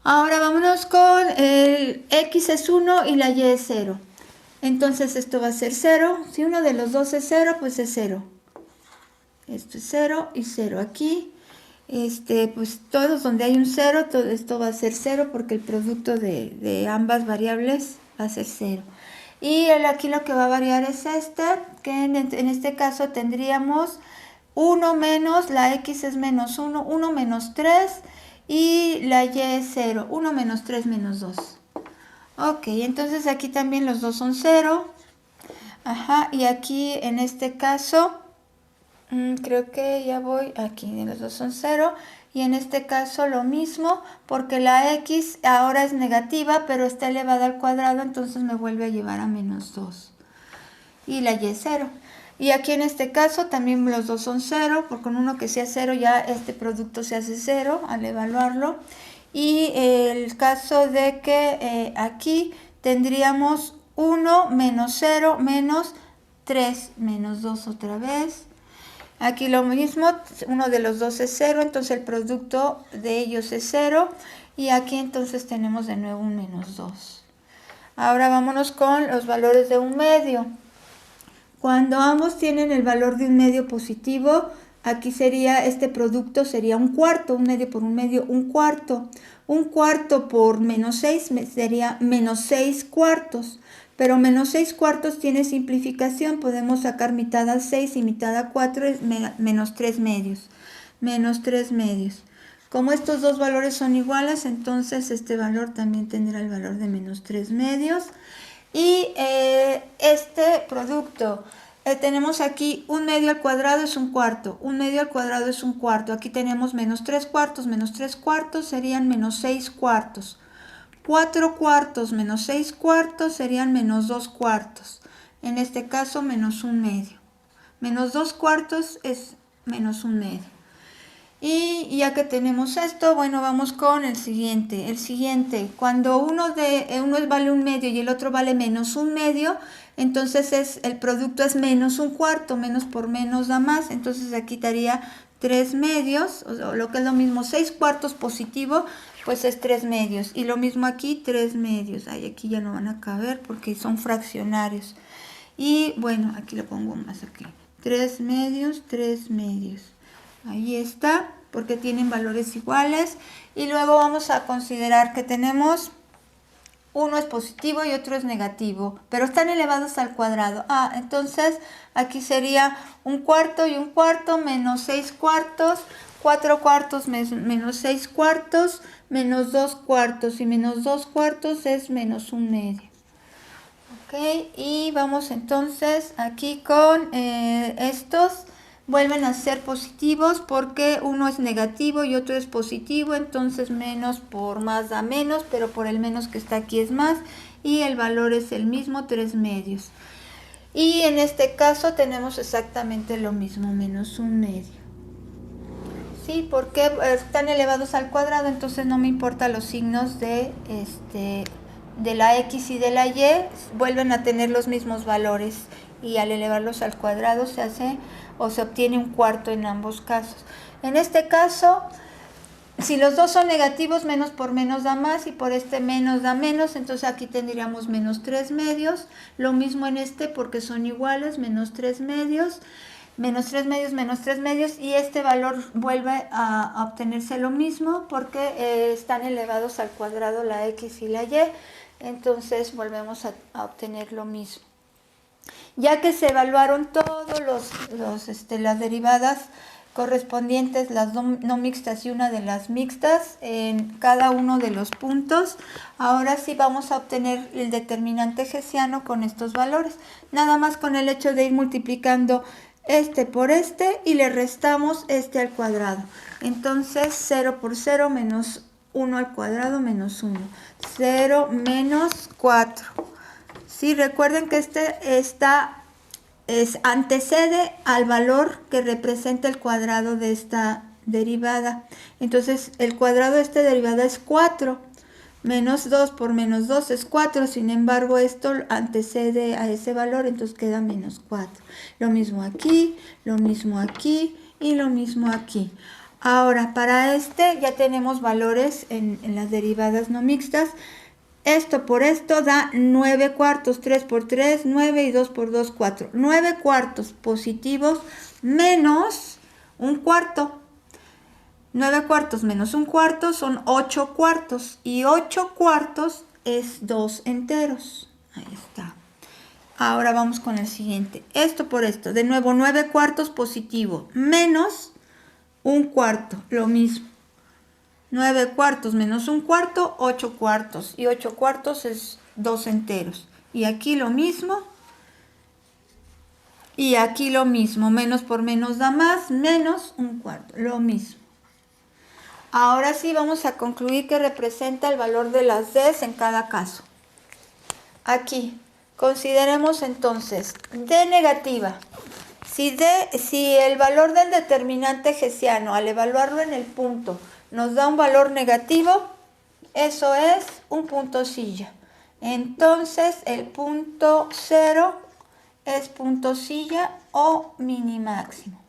Ahora vámonos con el X es 1 y la Y es 0. Entonces esto va a ser 0. Si uno de los dos es 0, pues es 0. Esto es 0 y 0 aquí. Pues todos donde hay un 0, todo esto va a ser 0 porque el producto de ambas variables va a ser 0. Y aquí lo que va a variar es que en este caso tendríamos 1 menos, la X es menos 1, 1 menos 3 y la Y es 0, 1 menos 3 menos 2. Ok, entonces aquí también los dos son 0. Ajá, y aquí en este caso creo que ya voy aquí, los dos son 0 y en este caso lo mismo porque la X ahora es negativa pero está elevada al cuadrado, entonces me vuelve a llevar a menos 2 y la Y es 0. Y aquí en este caso también los dos son 0, porque con uno que sea 0 ya este producto se hace 0 al evaluarlo. Y el caso de que aquí tendríamos 1 menos 0 menos 3 menos 2 otra vez. Aquí lo mismo, uno de los dos es 0, entonces el producto de ellos es 0. Y aquí entonces tenemos de nuevo un menos 2. Ahora vámonos con los valores de un medio. Cuando ambos tienen el valor de un medio positivo, aquí sería, este producto sería un cuarto, un medio por un medio, un cuarto. Un cuarto por menos 6 sería menos 6 cuartos. Pero menos 6 cuartos tiene simplificación, podemos sacar mitad al 6 y mitad a 4 es menos 3 medios. Menos 3 medios. Como estos dos valores son iguales, entonces este valor también tendrá el valor de menos 3 medios. Y este producto, tenemos aquí un medio al cuadrado es un cuarto, un medio al cuadrado es un cuarto. Aquí tenemos menos 3 cuartos serían menos 6 cuartos. 4 cuartos menos 6 cuartos serían menos 2 cuartos. En este caso menos un medio. Menos 2 cuartos es menos un medio. Y ya que tenemos esto, bueno, vamos con el siguiente. El siguiente, cuando uno vale un medio y el otro vale menos un medio, entonces el producto es menos un cuarto, menos por menos da más. Entonces aquí daría 3 medios, o lo que es lo mismo, 6 cuartos positivo, pues es 3 medios. Y lo mismo aquí, 3 medios. Ay, aquí ya no van a caber porque son fraccionarios. Y bueno, aquí lo pongo más aquí. 3 medios, 3 medios. Ahí está, porque tienen valores iguales. Y luego vamos a considerar que tenemos uno es positivo y otro es negativo, pero están elevados al cuadrado. Entonces aquí sería un cuarto y un cuarto menos 6 cuartos, 4 cuartos menos 6 cuartos, menos 2 cuartos y menos 2 cuartos es menos un medio. Ok, y vamos entonces aquí con estos. Vuelven a ser positivos porque uno es negativo y otro es positivo, entonces menos por más da menos, pero por el menos que está aquí es más y el valor es el mismo, 3 medios. Y en este caso tenemos exactamente lo mismo, menos un medio. Sí, porque están elevados al cuadrado, entonces no me importa los signos de la x y de la y, vuelven a tener los mismos valores y al elevarlos al cuadrado se hace o se obtiene un cuarto en ambos casos. En este caso, si los dos son negativos, menos por menos da más y por este menos da menos, entonces aquí tendríamos menos 3 medios. Lo mismo en este porque son iguales, menos 3 medios, menos 3 medios, menos 3 medios, y este valor vuelve a obtenerse lo mismo porque están elevados al cuadrado la x y la y, entonces volvemos a obtener lo mismo. Ya que se evaluaron todos las derivadas correspondientes, las no mixtas y una de las mixtas en cada uno de los puntos, ahora sí vamos a obtener el determinante hessiano con estos valores, nada más con el hecho de ir multiplicando este por este y le restamos este al cuadrado. Entonces 0 por 0 menos 1 al cuadrado menos 1, 0 menos 4. Sí, recuerden que antecede al valor que representa el cuadrado de esta derivada. Entonces, el cuadrado de esta derivada es 4. Menos 2 por menos 2 es 4. Sin embargo, esto antecede a ese valor, entonces queda menos 4. Lo mismo aquí, lo mismo aquí y lo mismo aquí. Ahora, para ya tenemos valores en las derivadas no mixtas. Esto por esto da 9 cuartos, 3 por 3, 9 y 2 por 2, 4. 9 cuartos positivos menos un cuarto. 9 cuartos menos un cuarto son 8 cuartos. Y 8 cuartos es 2 enteros. Ahí está. Ahora vamos con el siguiente. Esto por esto. De nuevo, 9 cuartos positivo menos un cuarto. Lo mismo. 9 cuartos menos un cuarto, 8 cuartos. Y 8 cuartos es 2 enteros. Y aquí lo mismo. Y aquí lo mismo. Menos por menos da más, menos un cuarto. Lo mismo. Ahora sí vamos a concluir que representa el valor de las D's en cada caso. Aquí. Consideremos entonces D negativa. Si el valor del determinante hessiano al evaluarlo en el punto nos da un valor negativo, eso es un punto silla. Entonces el punto 0 es punto silla o mini máximo.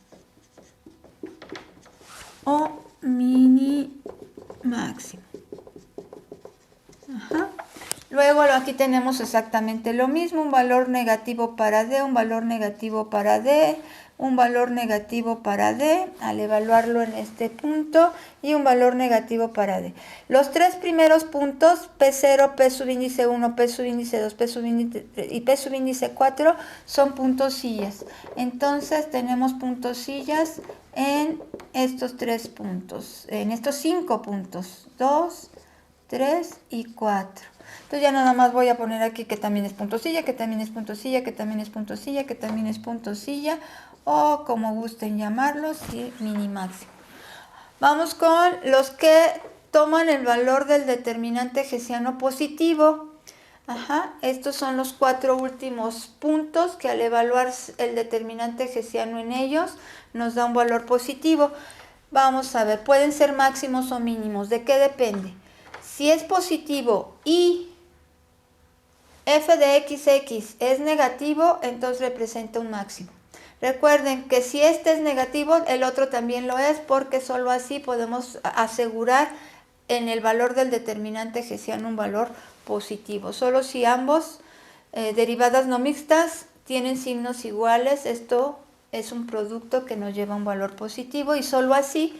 O mini máximo. Ajá. Luego aquí tenemos exactamente lo mismo, un valor negativo para D, un valor negativo para D, un valor negativo para D al evaluarlo en este punto y un valor negativo para D. Los tres primeros puntos, P0, P subíndice 1, P subíndice 2, P subíndice y P subíndice 4 son puntos sillas. Entonces tenemos puntos sillas en estos 3 puntos, en estos 5 puntos, 2, 3 y 4. Entonces ya nada más voy a poner aquí que también es punto silla, que también es punto silla, que también es punto silla, que también es punto silla, o como gusten llamarlos, y mini máximo. Vamos con los que toman el valor del determinante hessiano positivo. Estos son los 4 últimos puntos que al evaluar el determinante hessiano en ellos nos da un valor positivo. Vamos a ver, pueden ser máximos o mínimos. ¿De qué depende? Si es positivo y f de xx es negativo, entonces representa un máximo. Recuerden que si este es negativo, el otro también lo es, porque solo así podemos asegurar en el valor del determinante hessiano un valor positivo. Solo si ambos derivadas no mixtas tienen signos iguales, esto es un producto que nos lleva a un valor positivo y solo así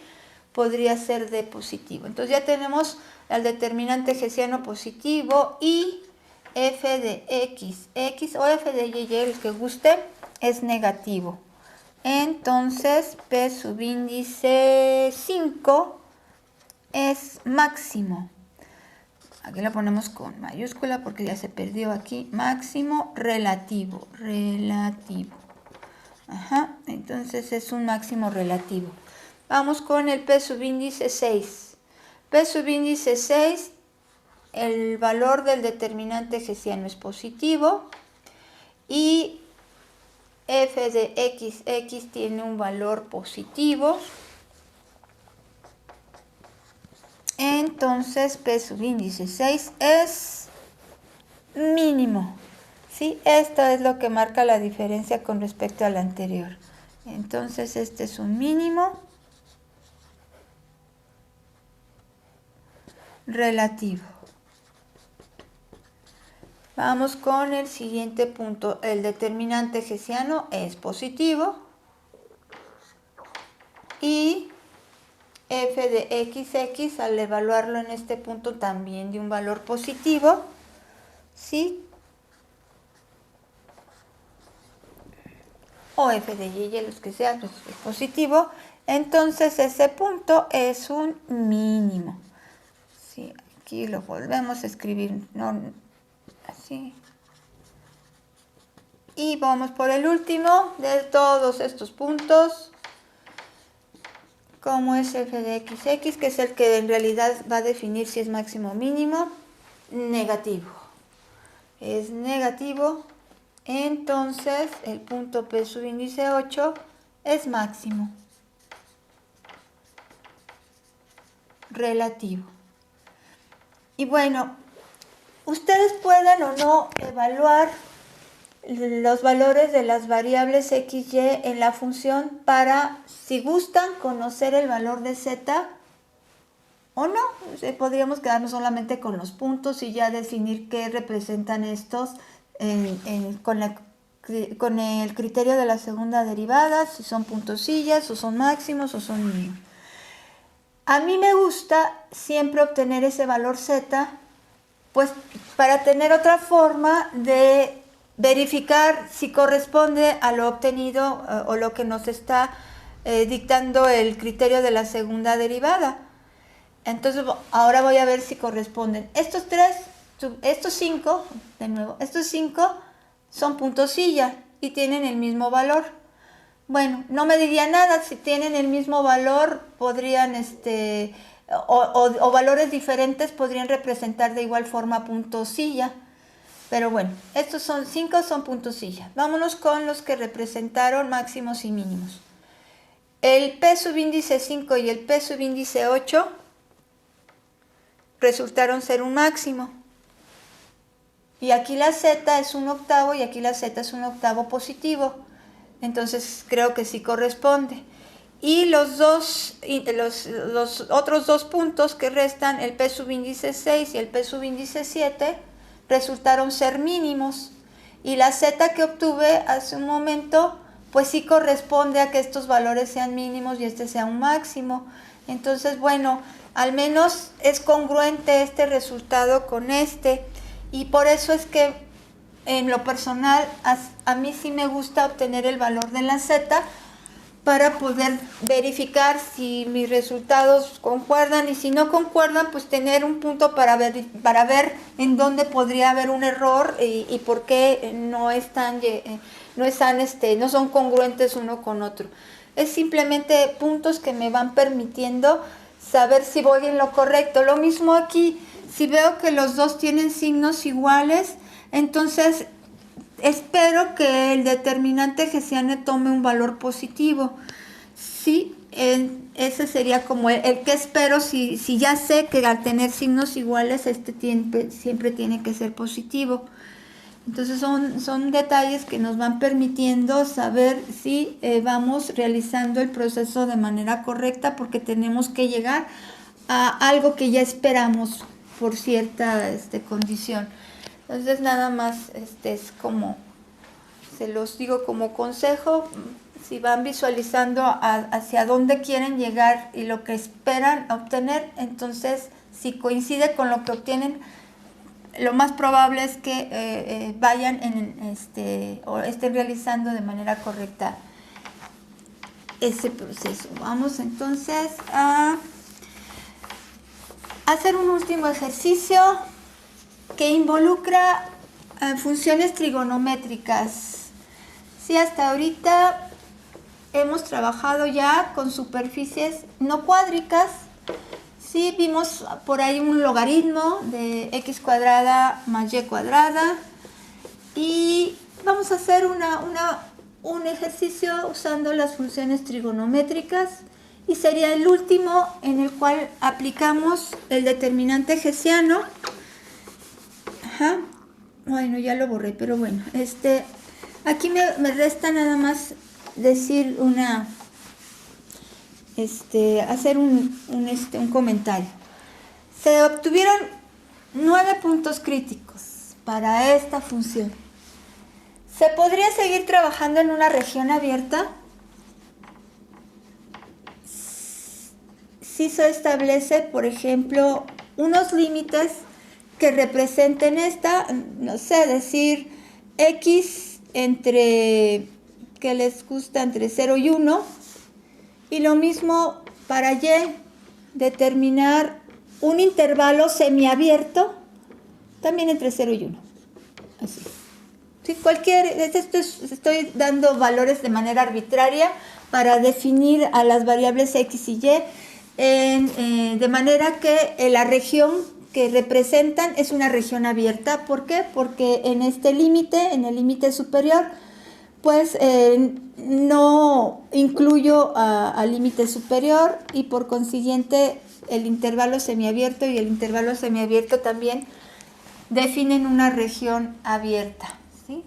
podría ser D positivo. Entonces ya tenemos al determinante hessiano positivo y f de x o f de y, el que guste, es negativo. Entonces P subíndice 5 es máximo. Aquí lo ponemos con mayúscula porque ya se perdió aquí. Máximo relativo. Entonces es un máximo relativo. Vamos con el P subíndice 6. P subíndice 6, el valor del determinante hessiano es positivo y f de x tiene un valor positivo. entonces P subíndice 6 es mínimo. ¿Sí? Esto es lo que marca la diferencia con respecto al anterior. Entonces este es un mínimo relativo. Vamos con el siguiente punto. El determinante hessiano es positivo y f de xx al evaluarlo en este punto también de un valor positivo, ¿sí? O f de y, los que sean, pues es positivo, entonces ese punto es un mínimo. Sí, aquí lo volvemos a escribir, no, así. Y vamos por el último de todos estos puntos, como es f de xx, que es el que en realidad va a definir si es máximo o mínimo, negativo. Es negativo, entonces el punto P subíndice 8 es máximo. Relativo. Y bueno, ustedes pueden o no evaluar los valores de las variables x, y en la función para, si gustan, conocer el valor de z o no. Podríamos quedarnos solamente con los puntos y ya definir qué representan estos con el criterio de la segunda derivada, si son puntosillas o son máximos o son mínimos. A mí me gusta siempre obtener ese valor z, pues para tener otra forma de verificar si corresponde a lo obtenido o lo que nos está dictando el criterio de la segunda derivada. Entonces ahora voy a ver si corresponden. Estos 5, de nuevo, estos 5 son puntosilla y tienen el mismo valor. Bueno, no me diría nada, si tienen el mismo valor podrían, o valores diferentes podrían representar de igual forma puntosilla. Pero bueno, estos 5 son puntosilla. Vámonos con los que representaron máximos y mínimos. El P subíndice 5 y el P subíndice 8 resultaron ser un máximo. Y aquí la Z es un octavo y aquí la Z es un octavo positivo. Entonces creo que sí corresponde. Y los otros dos puntos que restan, el P subíndice 6 y el P subíndice 7, resultaron ser mínimos. Y la Z que obtuve hace un momento, pues sí corresponde a que estos valores sean mínimos y este sea un máximo. Entonces, bueno, al menos es congruente este resultado con este. Y por eso es que en lo personal a mí sí me gusta obtener el valor de la Z para poder verificar si mis resultados concuerdan, y si no concuerdan, pues tener un punto para ver en dónde podría haber un error y por qué no son congruentes uno con otro. Es simplemente puntos que me van permitiendo saber si voy en lo correcto. Lo mismo aquí, si veo que los dos tienen signos iguales, entonces espero que el determinante hessiano tome un valor positivo. Sí, ese sería como el que espero, si ya sé que al tener signos iguales siempre tiene que ser positivo. Entonces son detalles que nos van permitiendo saber si vamos realizando el proceso de manera correcta, porque tenemos que llegar a algo que ya esperamos por cierta condición. Entonces nada más es como, se los digo como consejo, si van visualizando hacia dónde quieren llegar y lo que esperan obtener, entonces si coincide con lo que obtienen, lo más probable es que vayan o estén realizando de manera correcta ese proceso. Vamos entonces a hacer un último ejercicio que involucra funciones trigonométricas. Sí, hasta ahorita hemos trabajado ya con superficies no cuádricas. Sí, vimos por ahí un logaritmo de x cuadrada más y cuadrada, y vamos a hacer un ejercicio usando las funciones trigonométricas, Y sería el último en el cual aplicamos el determinante hessiano. Ajá. Bueno, ya lo borré, pero bueno, aquí me resta nada más decir hacer un comentario. Se obtuvieron 9 puntos críticos para esta función. ¿Se podría seguir trabajando en una región abierta? Si se establece, por ejemplo, unos límites que representen no sé, decir x que les gusta entre 0 y 1, y lo mismo para y, determinar un intervalo semiabierto también entre 0 y 1. Así. Sí, estoy dando valores de manera arbitraria para definir a las variables x y y, de manera que la región que representan es una región abierta. ¿Por qué? Porque en en el límite superior, pues no incluyo al límite superior, y por consiguiente el intervalo semiabierto y el intervalo semiabierto también definen una región abierta. ¿Sí?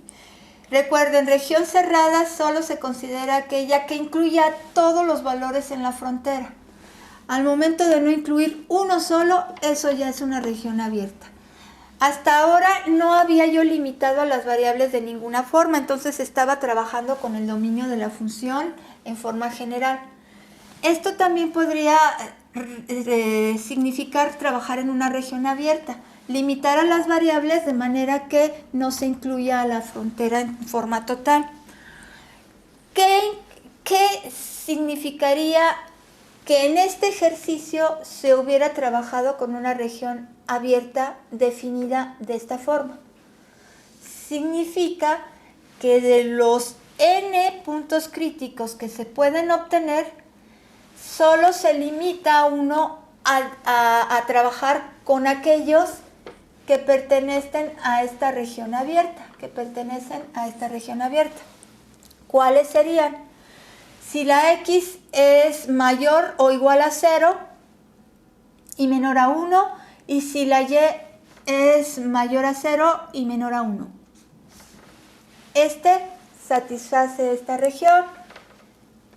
Recuerden, región cerrada solo se considera aquella que incluya todos los valores en la frontera. Al momento de no incluir uno solo, eso ya es una región abierta. Hasta ahora no había yo limitado a las variables de ninguna forma, entonces estaba trabajando con el dominio de la función en forma general. Esto también podría significar trabajar en una región abierta, limitar a las variables de manera que no se incluya a la frontera en forma total. ¿Qué significaría que en este ejercicio se hubiera trabajado con una región abierta definida de esta forma? Significa que de los n puntos críticos que se pueden obtener, solo se limita uno a trabajar con aquellos que pertenecen a esta región abierta, ¿Cuáles serían? Si la x es mayor o igual a 0 y menor a 1, y si la y es mayor a 0 y menor a 1. Satisface esta región.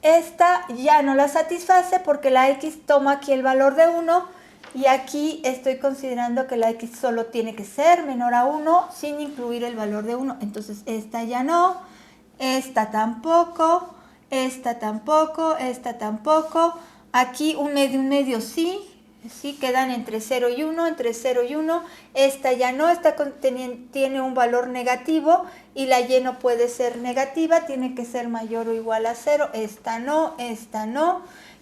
Esta ya no la satisface porque la x toma aquí el valor de 1, y aquí estoy considerando que la x solo tiene que ser menor a 1 sin incluir el valor de 1. Entonces esta ya no, esta tampoco, esta tampoco, esta tampoco. Aquí un medio sí, quedan entre 0 y 1, entre 0 y 1. Esta ya no, tiene un valor negativo, y la y no puede ser negativa, tiene que ser mayor o igual a 0. Esta no,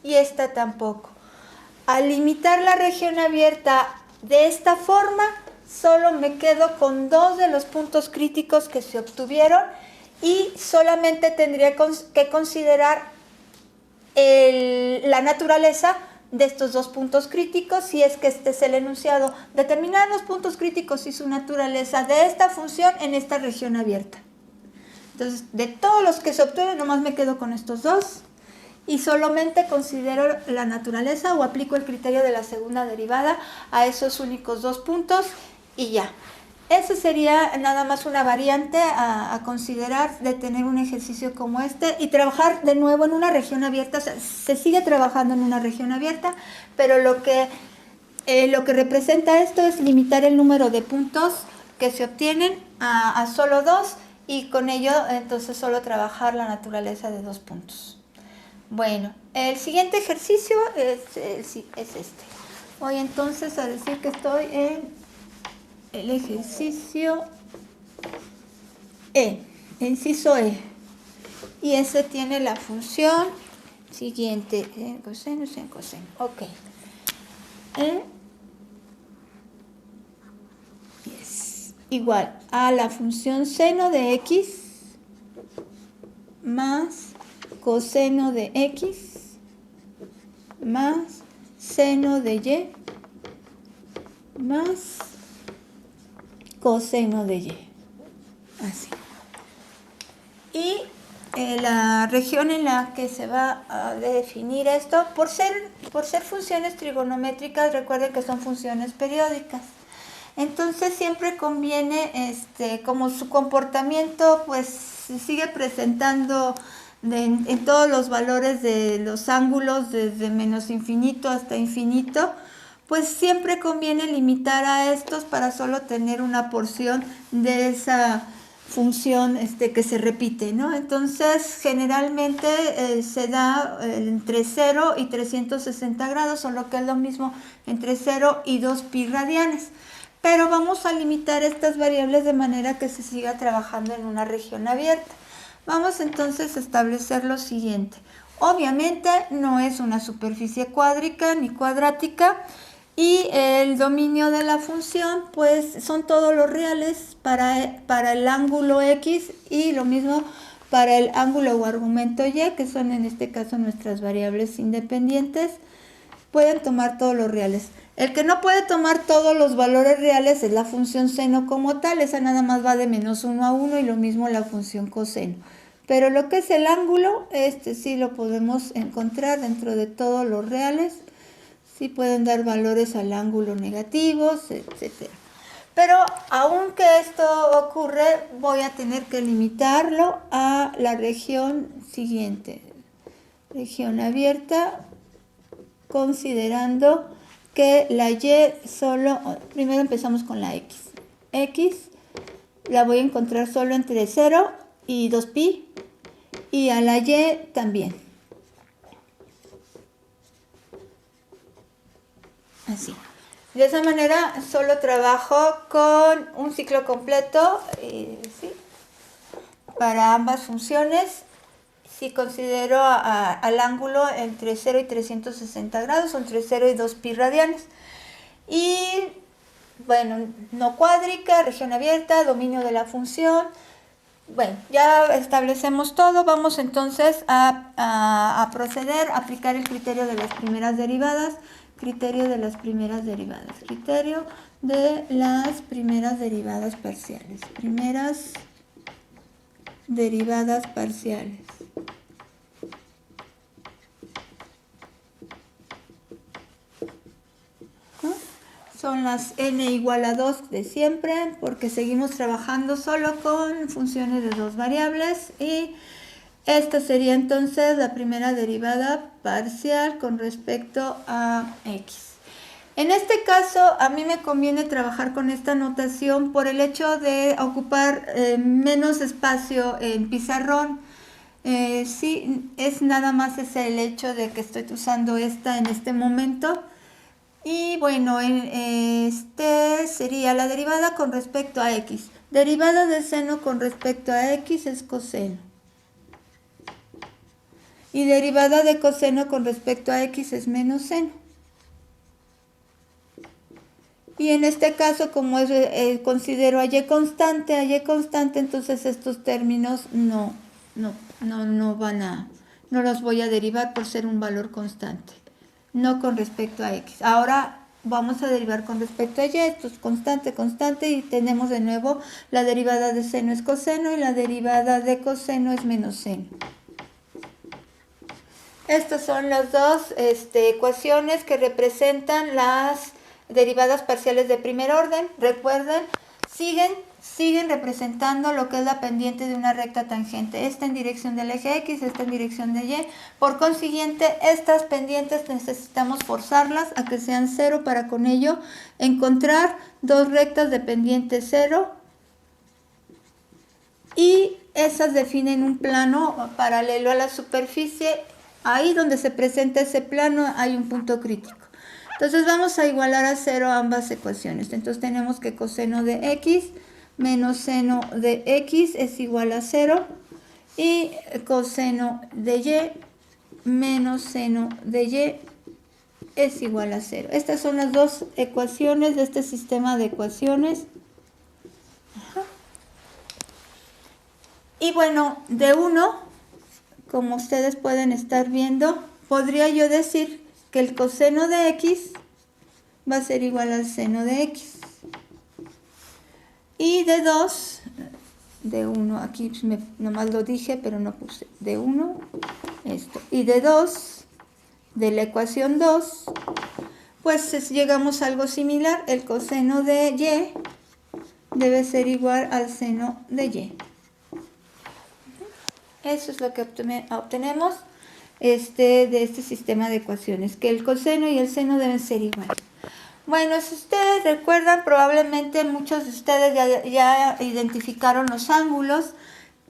y esta tampoco. Al limitar la región abierta de esta forma, solo me quedo con 2 de los puntos críticos que se obtuvieron, y solamente tendría que considerar la naturaleza de estos 2 puntos críticos, si es que este es el enunciado. Determinar los puntos críticos y su naturaleza de esta función en esta región abierta. Entonces, de todos los que se obtienen, nomás me quedo con estos 2, y solamente considero la naturaleza o aplico el criterio de la segunda derivada a esos únicos 2 puntos, y ya. Eso sería nada más una variante a considerar de tener un ejercicio como este y trabajar de nuevo en una región abierta. O sea, se sigue trabajando en una región abierta, pero lo que representa esto es limitar el número de puntos que se obtienen a solo 2, y con ello entonces solo trabajar la naturaleza de 2 puntos. Bueno, el siguiente ejercicio es este. Voy entonces a decir que estoy en el ejercicio inciso E, y ese tiene la función siguiente, coseno, sin coseno. Ok. Es igual a la función seno de x más coseno de x más seno de y más coseno de y. Así. Y la región en la que se va a definir esto, por ser funciones trigonométricas, recuerden que son funciones periódicas. Entonces siempre conviene, como su comportamiento pues se sigue presentando en todos los valores de los ángulos, desde menos infinito hasta infinito, pues siempre conviene limitar a estos para solo tener una porción de esa función que se repite, ¿no? Entonces generalmente se da entre 0 y 360 grados, o lo que es lo mismo, entre 0 y 2 pi radianes. Pero vamos a limitar estas variables de manera que se siga trabajando en una región abierta. Vamos entonces a establecer lo siguiente. Obviamente no es una superficie cuádrica ni cuadrática, y el dominio de la función pues son todos los reales para el ángulo X, y lo mismo para el ángulo o argumento Y, que son en este caso nuestras variables independientes. Pueden tomar todos los reales. El que no puede tomar todos los valores reales es la función seno como tal. Esa nada más va de menos 1 a 1, y lo mismo la función coseno. Pero lo que es el ángulo, sí lo podemos encontrar dentro de todos los reales. Sí pueden dar valores al ángulo negativos, etc. Pero aunque esto ocurre, voy a tener que limitarlo a la región siguiente. Región abierta, considerando que la Y solo, primero empezamos con la X. X la voy a encontrar solo entre 0 y 2 pi, y a la Y también. Así. De esa manera solo trabajo con un ciclo completo, ¿sí?, para ambas funciones. Si considero al ángulo entre 0 y 360 grados, o entre 0 y 2 pi radianes. Y bueno, no cuádrica, región abierta, dominio de la función. Bueno, ya establecemos todo. Vamos entonces a proceder a aplicar el criterio de las primeras derivadas. Criterio de las primeras derivadas. Criterio de las primeras derivadas parciales. Primeras derivadas parciales. ¿No? Son las n igual a 2 de siempre, porque seguimos trabajando solo con funciones de dos variables, y esta sería entonces la primera derivada parcial con respecto a x. En este caso, a mí me conviene trabajar con esta notación por el hecho de ocupar menos espacio en pizarrón. Sí, es nada más ese el hecho de que estoy usando esta en este momento. Y bueno, sería la derivada con respecto a x. Derivada de seno con respecto a x es coseno. Y derivada de coseno con respecto a x es menos seno. Y en este caso, como considero a y constante, entonces estos términos no los voy a derivar por ser un valor constante, no con respecto a x. Ahora vamos a derivar con respecto a y, esto es constante, y tenemos de nuevo la derivada de seno es coseno y la derivada de coseno es menos seno. Estas son las dos ecuaciones que representan las derivadas parciales de primer orden. Recuerden, siguen representando lo que es la pendiente de una recta tangente. Esta en dirección del eje X, esta en dirección de Y. Por consiguiente, estas pendientes necesitamos forzarlas a que sean 0 para con ello encontrar dos rectas de pendiente 0. Y esas definen un plano paralelo a la superficie. Ahí donde se presenta ese plano hay un punto crítico. Entonces vamos a igualar a 0 ambas ecuaciones. Entonces tenemos que coseno de x menos seno de x es igual a 0. Y coseno de y menos seno de y es igual a 0. Estas son las dos ecuaciones de este sistema de ecuaciones. Y bueno, de 1, como ustedes pueden estar viendo, podría yo decir que el coseno de x va a ser igual al seno de x. Y de 2, de 1, aquí nomás lo dije, pero no puse, de 1, esto, y de 2, de la ecuación 2, pues llegamos a algo similar, el coseno de y debe ser igual al seno de y. Eso es lo que obtenemos de este sistema de ecuaciones, que el coseno y el seno deben ser iguales. Bueno, si ustedes recuerdan, probablemente muchos de ustedes ya identificaron los ángulos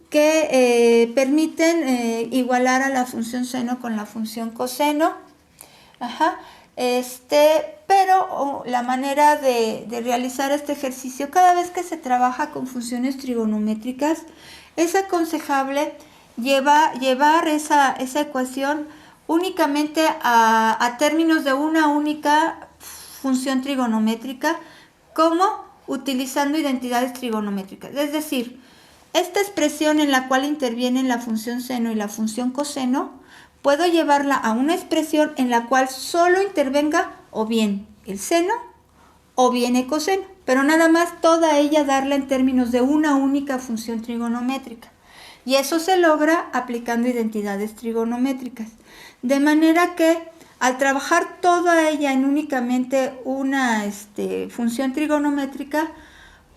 que permiten igualar a la función seno con la función coseno. Ajá. Pero la manera de realizar este ejercicio, cada vez que se trabaja con funciones trigonométricas, es aconsejable llevar esa ecuación únicamente a términos de una única función trigonométrica, como utilizando identidades trigonométricas. Es decir, esta expresión en la cual intervienen la función seno y la función coseno, puedo llevarla a una expresión en la cual solo intervenga o bien el seno o bien el coseno, pero nada más toda ella darla en términos de una única función trigonométrica. Y eso se logra aplicando identidades trigonométricas. De manera que al trabajar toda ella en únicamente una función trigonométrica,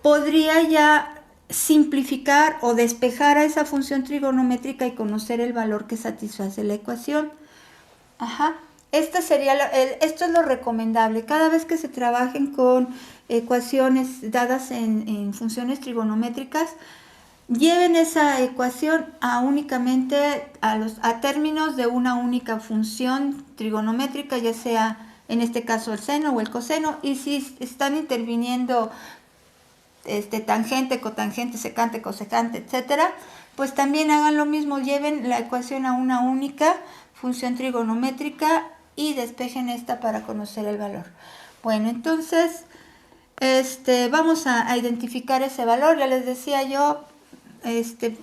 podría ya simplificar o despejar a esa función trigonométrica y conocer el valor que satisface la ecuación. Ajá. Esto es lo recomendable. Cada vez que se trabajen con ecuaciones dadas en funciones trigonométricas, lleven esa ecuación únicamente a términos de una única función trigonométrica, ya sea en este caso el seno o el coseno, y si están interviniendo tangente, cotangente, secante, cosecante, etcétera, pues también hagan lo mismo, lleven la ecuación a una única función trigonométrica y despejen esta para conocer el valor. Bueno, entonces vamos a identificar ese valor. Ya les decía yo,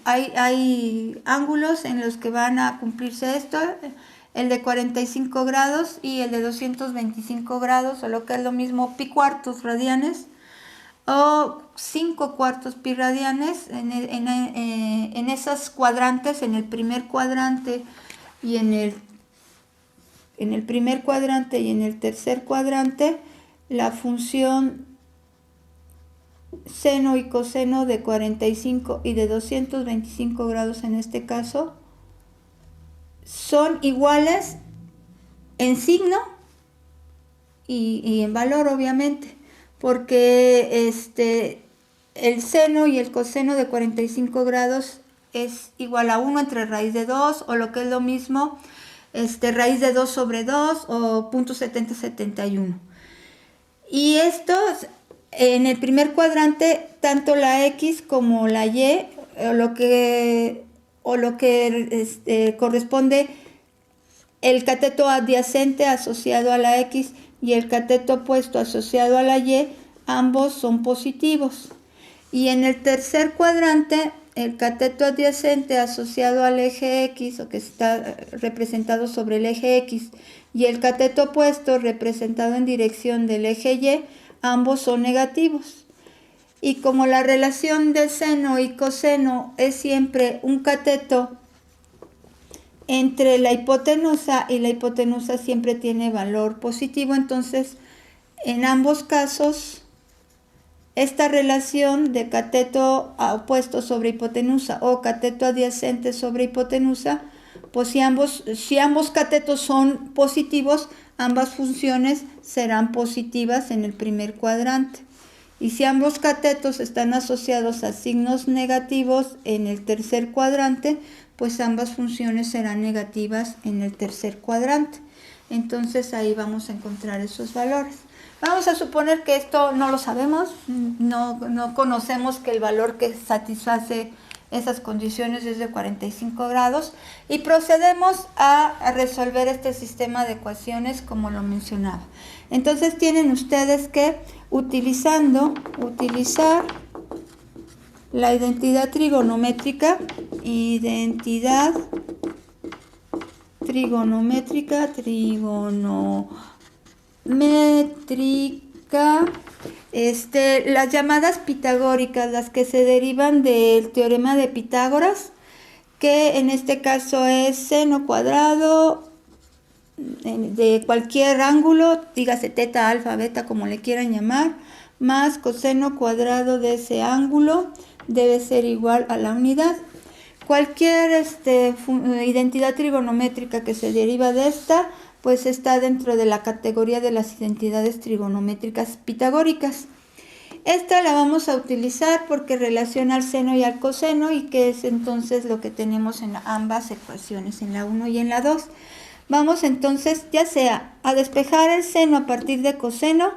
hay ángulos en los que van a cumplirse esto, el de 45 grados y el de 225 grados, o lo que es lo mismo, pi cuartos radianes, o 5 cuartos pi radianes en esos cuadrantes, en el primer cuadrante y en el primer cuadrante y en el tercer cuadrante, la función seno y coseno de 45 y de 225 grados en este caso son iguales en signo y en valor, obviamente, porque el seno y el coseno de 45 grados es igual a 1 entre raíz de 2, o lo que es lo mismo, raíz de 2 sobre 2, o 0.7071. Y estos, en el primer cuadrante, tanto la X como la Y, o lo que corresponde el cateto adyacente asociado a la X y el cateto opuesto asociado a la Y, ambos son positivos. Y en el tercer cuadrante, el cateto adyacente asociado al eje X, o que está representado sobre el eje X, y el cateto opuesto representado en dirección del eje Y, ambos son negativos. Y como la relación de seno y coseno es siempre un cateto entre la hipotenusa, y la hipotenusa siempre tiene valor positivo, entonces en ambos casos esta relación de cateto opuesto sobre hipotenusa o cateto adyacente sobre hipotenusa, pues si ambos catetos son positivos, ambas funciones serán positivas en el primer cuadrante. Y si ambos catetos están asociados a signos negativos en el tercer cuadrante, pues ambas funciones serán negativas en el tercer cuadrante. Entonces ahí vamos a encontrar esos valores. Vamos a suponer que esto no lo sabemos, no conocemos que el valor que satisface esas condiciones es de 45 grados, y procedemos a resolver este sistema de ecuaciones como lo mencionaba. Entonces tienen ustedes que utilizar la identidad trigonométrica, Las llamadas pitagóricas, las que se derivan del teorema de Pitágoras, que en este caso es seno cuadrado de cualquier ángulo, dígase teta, alfa, beta, como le quieran llamar, más coseno cuadrado de ese ángulo debe ser igual a la unidad. Cualquier identidad trigonométrica que se deriva de esta, pues está dentro de la categoría de las identidades trigonométricas pitagóricas. Esta la vamos a utilizar porque relaciona al seno y al coseno, y que es entonces lo que tenemos en ambas ecuaciones, en la 1 y en la 2. Vamos entonces ya sea a despejar el seno a partir de coseno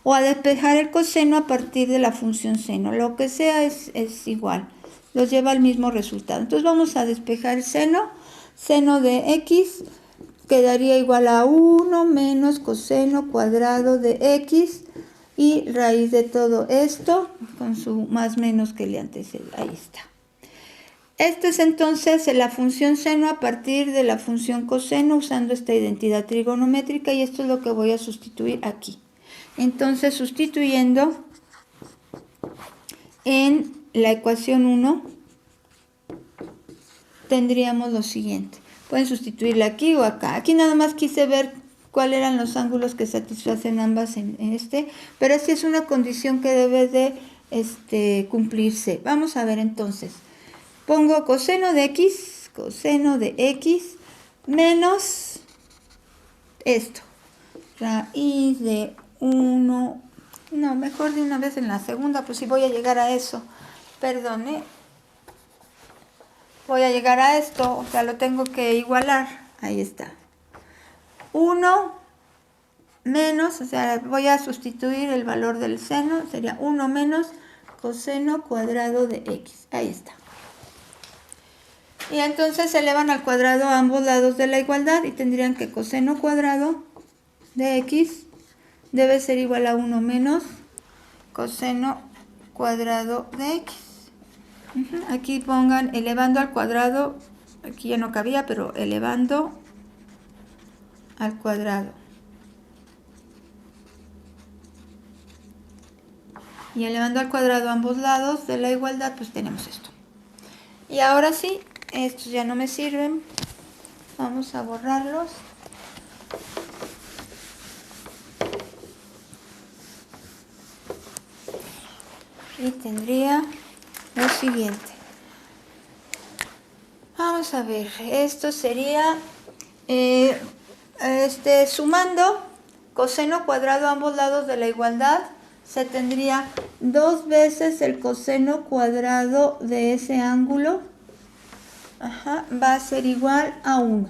o a despejar el coseno a partir de la función seno. Lo que sea es igual, los lleva al mismo resultado. Entonces vamos a despejar el seno de x quedaría igual a 1 menos coseno cuadrado de x y raíz de todo esto con su más menos que le antecede. Ahí está. Esto es entonces la función seno a partir de la función coseno usando esta identidad trigonométrica, y esto es lo que voy a sustituir aquí. Entonces, sustituyendo en la ecuación 1, tendríamos lo siguiente. Pueden sustituirla aquí o acá. Aquí nada más quise ver cuáles eran los ángulos que satisfacen ambas en pero sí es una condición que debe de cumplirse. Vamos a ver entonces. Pongo coseno de x menos esto, raíz de 1, no, mejor de una vez en la segunda, pues si voy a llegar a eso, perdón, voy a llegar a esto, o sea, lo tengo que igualar, ahí está, 1 menos, o sea, voy a sustituir el valor del seno, sería 1 menos coseno cuadrado de x, ahí está. Y entonces se elevan al cuadrado a ambos lados de la igualdad y tendrían que coseno cuadrado de x debe ser igual a 1 menos coseno cuadrado de x. Aquí pongan elevando al cuadrado, aquí ya no cabía, pero elevando al cuadrado. Y elevando al cuadrado a ambos lados de la igualdad, pues tenemos esto. Y ahora sí, estos ya no me sirven. Vamos a borrarlos. Y tendría lo siguiente. Vamos a ver, esto sería sumando coseno cuadrado a ambos lados de la igualdad, se tendría 2 veces el coseno cuadrado de ese ángulo, va a ser igual a 1.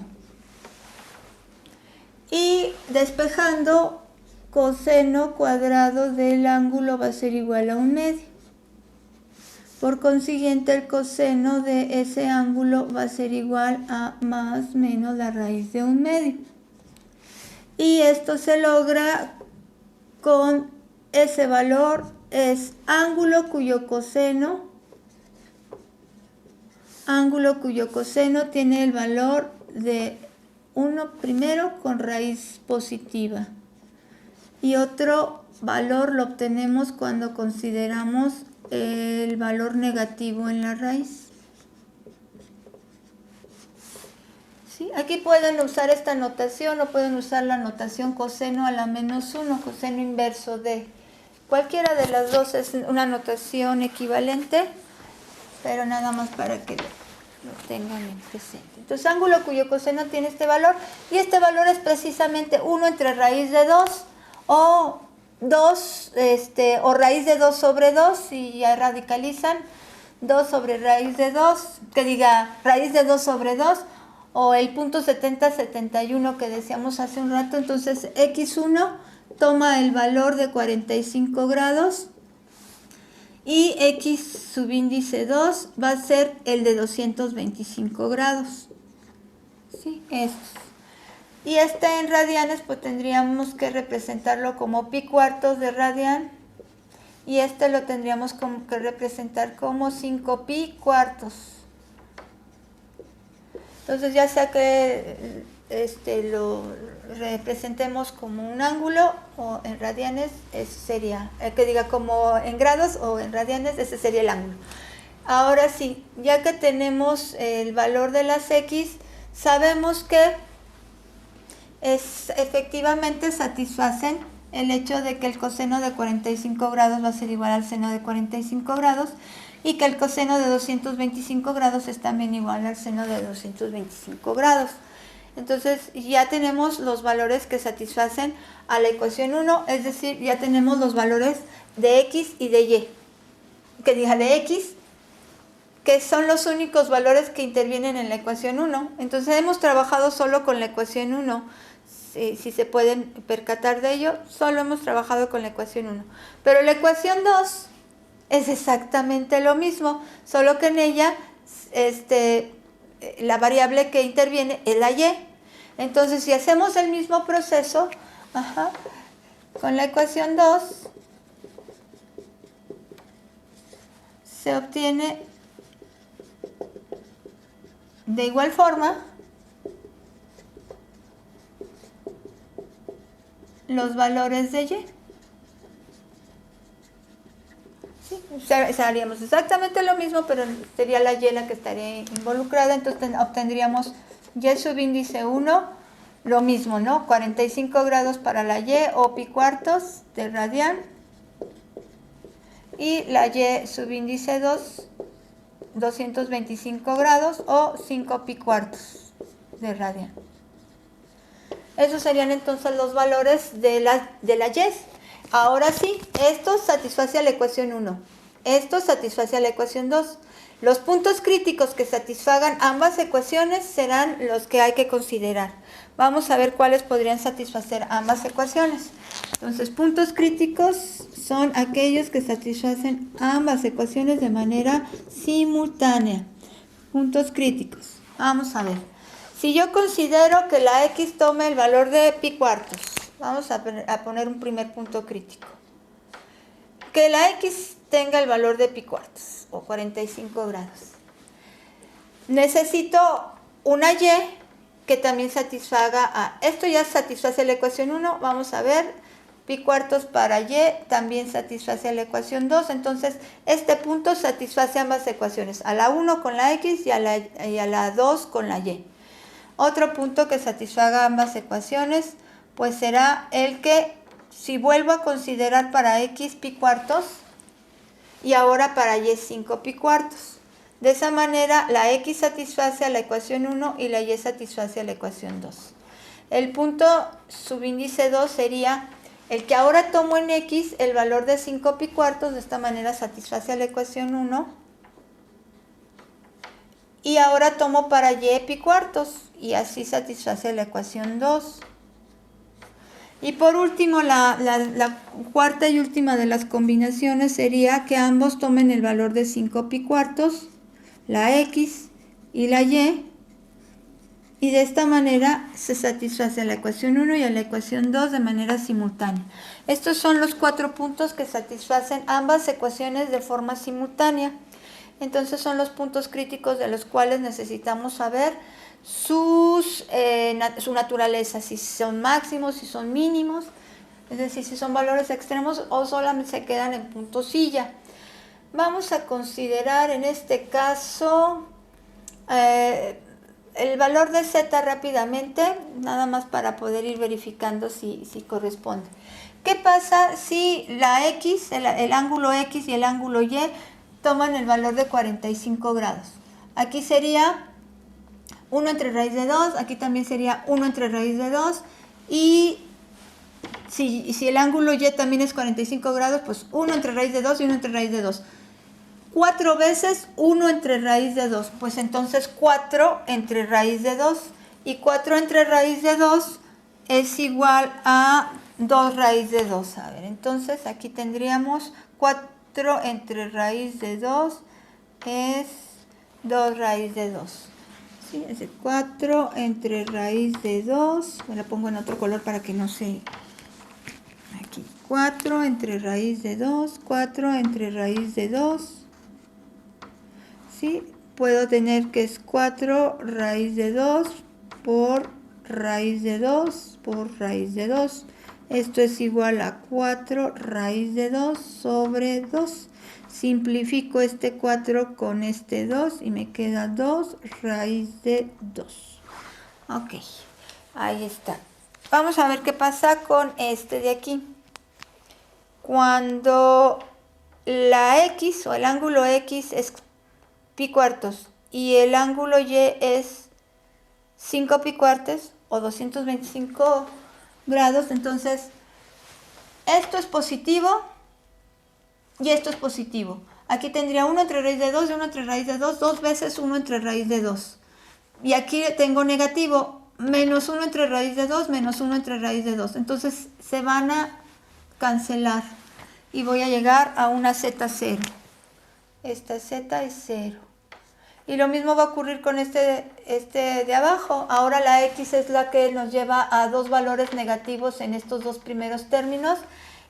Y despejando, coseno cuadrado del ángulo va a ser igual a 1/2. Por consiguiente, el coseno de ese ángulo va a ser igual a más menos la raíz de 1/2. Y esto se logra con ese valor, es ángulo cuyo coseno tiene el valor de 1 primero con raíz positiva. Y otro valor lo obtenemos cuando consideramos el valor negativo en la raíz. ¿Sí? Aquí pueden usar esta notación o pueden usar la notación coseno a la menos 1, coseno inverso de. Cualquiera de las dos es una notación equivalente, pero nada más para que lo tengan en presente. Entonces, ángulo cuyo coseno tiene este valor, y este valor es precisamente 1 entre raíz de 2 o 2, o raíz de 2 sobre 2, y ya radicalizan 2 sobre raíz de 2, que diga raíz de 2 sobre 2, o el punto 70-71 que decíamos hace un rato. Entonces x1 toma el valor de 45 grados y x subíndice 2 va a ser el de 225 grados. ¿Sí? Y en radianes, pues tendríamos que representarlo como pi cuartos de radian, y lo tendríamos que representar como 5 pi cuartos. Entonces, ya sea que lo representemos como un ángulo o en radianes, ese sería, que diga como en grados o en radianes, ese sería el ángulo. Ahora sí, ya que tenemos el valor de las X, sabemos que efectivamente satisfacen el hecho de que el coseno de 45 grados va a ser igual al seno de 45 grados y que el coseno de 225 grados es también igual al seno de 225 grados. Entonces ya tenemos los valores que satisfacen a la ecuación 1, es decir, ya tenemos los valores de X y de Y. Que diga de X, que son los únicos valores que intervienen en la ecuación 1. Entonces hemos trabajado solo con la ecuación 1. Si se pueden percatar de ello, solo hemos trabajado con la ecuación 1. Pero la ecuación 2 es exactamente lo mismo, solo que en ella la variable que interviene es la Y. Entonces, si hacemos el mismo proceso, con la ecuación 2, se obtiene de igual forma los valores de Y. ¿Sí? Haríamos exactamente lo mismo, pero sería la Y la que estaría involucrada, entonces obtendríamos Y subíndice 1, lo mismo, ¿no? 45 grados para la Y o pi cuartos de radian, y la Y subíndice 2, 225 grados o 5 pi cuartos de radian. Esos serían entonces los valores de la Y. Ahora sí, esto satisface a la ecuación 1, esto satisface a la ecuación 2. Los puntos críticos que satisfagan ambas ecuaciones serán los que hay que considerar. Vamos a ver cuáles podrían satisfacer ambas ecuaciones. Entonces, puntos críticos son aquellos que satisfacen ambas ecuaciones de manera simultánea. Puntos críticos. Vamos a ver. Si yo considero que la X tome el valor de pi cuartos, vamos a poner un primer punto crítico. Que la X tenga el valor de pi cuartos o 45 grados. Necesito una Y que también satisfaga a... Esto ya satisface la ecuación 1, vamos a ver. Pi cuartos para Y también satisface a la ecuación 2, entonces este punto satisface ambas ecuaciones, a la 1 con la X y a la 2 con la Y. Otro punto que satisfaga ambas ecuaciones, pues será el que, si vuelvo a considerar para X pi cuartos y ahora para Y 5 pi cuartos. De esa manera la X satisface a la ecuación 1 y la Y satisface a la ecuación 2. El punto subíndice 2 sería el que ahora tomo en X el valor de 5 pi cuartos, de esta manera satisface a la ecuación 1. Y ahora tomo para Y pi cuartos y así satisface la ecuación 2. Y por último, la cuarta y última de las combinaciones sería que ambos tomen el valor de 5 pi cuartos, la X y la Y, y de esta manera se satisface a la ecuación 1 y a la ecuación 2 de manera simultánea. Estos son los 4 puntos que satisfacen ambas ecuaciones de forma simultánea. Entonces son los puntos críticos de los cuales necesitamos saber su naturaleza, si son máximos, si son mínimos, es decir, si son valores extremos o solamente se quedan en puntosilla. Vamos a considerar en este caso el valor de Z rápidamente, nada más para poder ir verificando si corresponde. ¿Qué pasa si la X, el ángulo X y el ángulo Y toman el valor de 45 grados? Aquí sería 1 entre raíz de 2, aquí también sería 1 entre raíz de 2, y si el ángulo Y también es 45 grados, pues 1 entre raíz de 2 y 1 entre raíz de 2. 4 veces 1 entre raíz de 2, pues entonces 4 entre raíz de 2, y 4 entre raíz de 2 es igual a 2 raíz de 2. A ver, entonces aquí tendríamos 4 entre raíz de 2 es 2 raíz de 2. ¿Sí? Es decir, 4 entre raíz de 2, me la pongo en otro color para que no se... Aquí, 4 entre raíz de 2, 4 entre raíz de 2. ¿Sí? Puedo tener que es 4 raíz de 2 por raíz de 2 por raíz de 2. Esto es igual a 4 raíz de 2 sobre 2. Simplifico este 4 con este 2 y me queda 2 raíz de 2. Ok, ahí está. Vamos a ver qué pasa con este de aquí. Cuando la X o el ángulo X es pi cuartos y el ángulo Y es 5 pi cuartos o 225 grados, entonces esto es positivo y esto es positivo. Aquí tendría 1 entre raíz de 2 y 1 entre raíz de 2, 2 veces 1 entre raíz de 2. Y aquí tengo negativo, menos 1 entre raíz de 2, menos 1 entre raíz de 2. Entonces se van a cancelar y voy a llegar a una z0. Esta z es 0. Y lo mismo va a ocurrir con este de abajo. Ahora la x es la que nos lleva a dos valores negativos en estos dos primeros términos.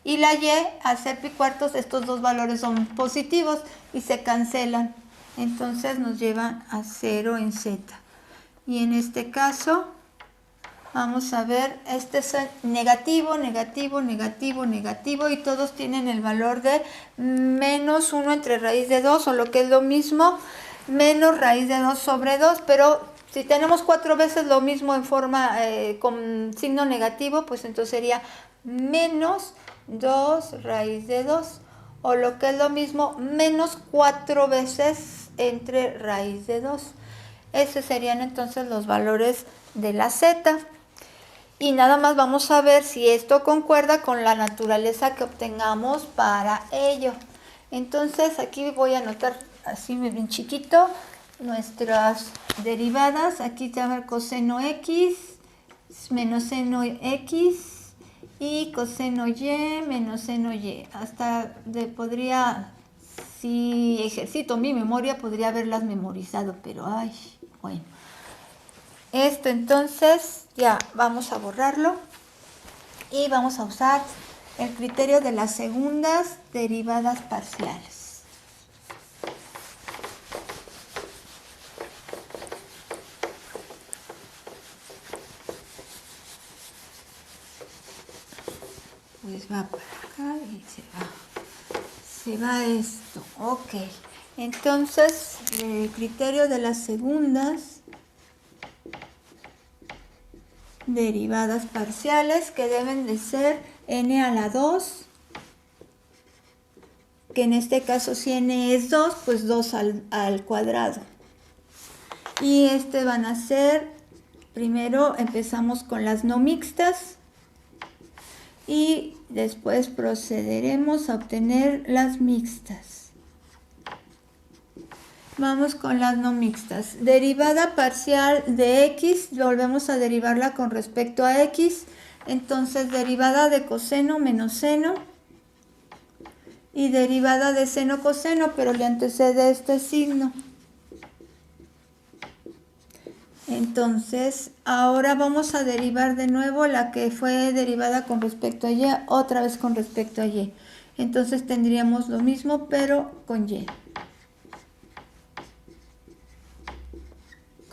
Y la y, al ser pi cuartos, estos dos valores son positivos y se cancelan. Entonces nos llevan a 0 en z. Y en este caso, vamos a ver, este es negativo, negativo, negativo, negativo. Y todos tienen el valor de menos 1 entre raíz de 2, o lo que es lo mismo, menos raíz de 2 sobre 2, pero si tenemos 4 veces lo mismo en forma con signo negativo, pues entonces sería menos 2 raíz de 2, o lo que es lo mismo, menos 4 veces entre raíz de 2. Esos serían entonces los valores de la z. Y nada más vamos a ver si esto concuerda con la naturaleza que obtengamos para ello. Entonces aquí voy a anotar así bien chiquito nuestras derivadas. Aquí está el coseno x menos seno x y coseno y menos seno y. Hasta podría, si ejercito mi memoria, podría haberlas memorizado, pero ay, bueno. Esto entonces ya vamos a borrarlo y vamos a usar el criterio de las segundas derivadas parciales. Pues va para acá y se va esto. Ok, entonces el criterio de las segundas derivadas parciales, que deben de ser n a la 2, que en este caso si n es 2, pues 2 al cuadrado. Y van a ser, primero empezamos con las no mixtas y después procederemos a obtener las mixtas. Vamos con las no mixtas. Derivada parcial de x, volvemos a derivarla con respecto a x. Entonces, derivada de coseno menos seno. Y derivada de seno coseno, pero le antecede este signo. Entonces, ahora vamos a derivar de nuevo la que fue derivada con respecto a y, otra vez con respecto a y. Entonces, tendríamos lo mismo, pero con y.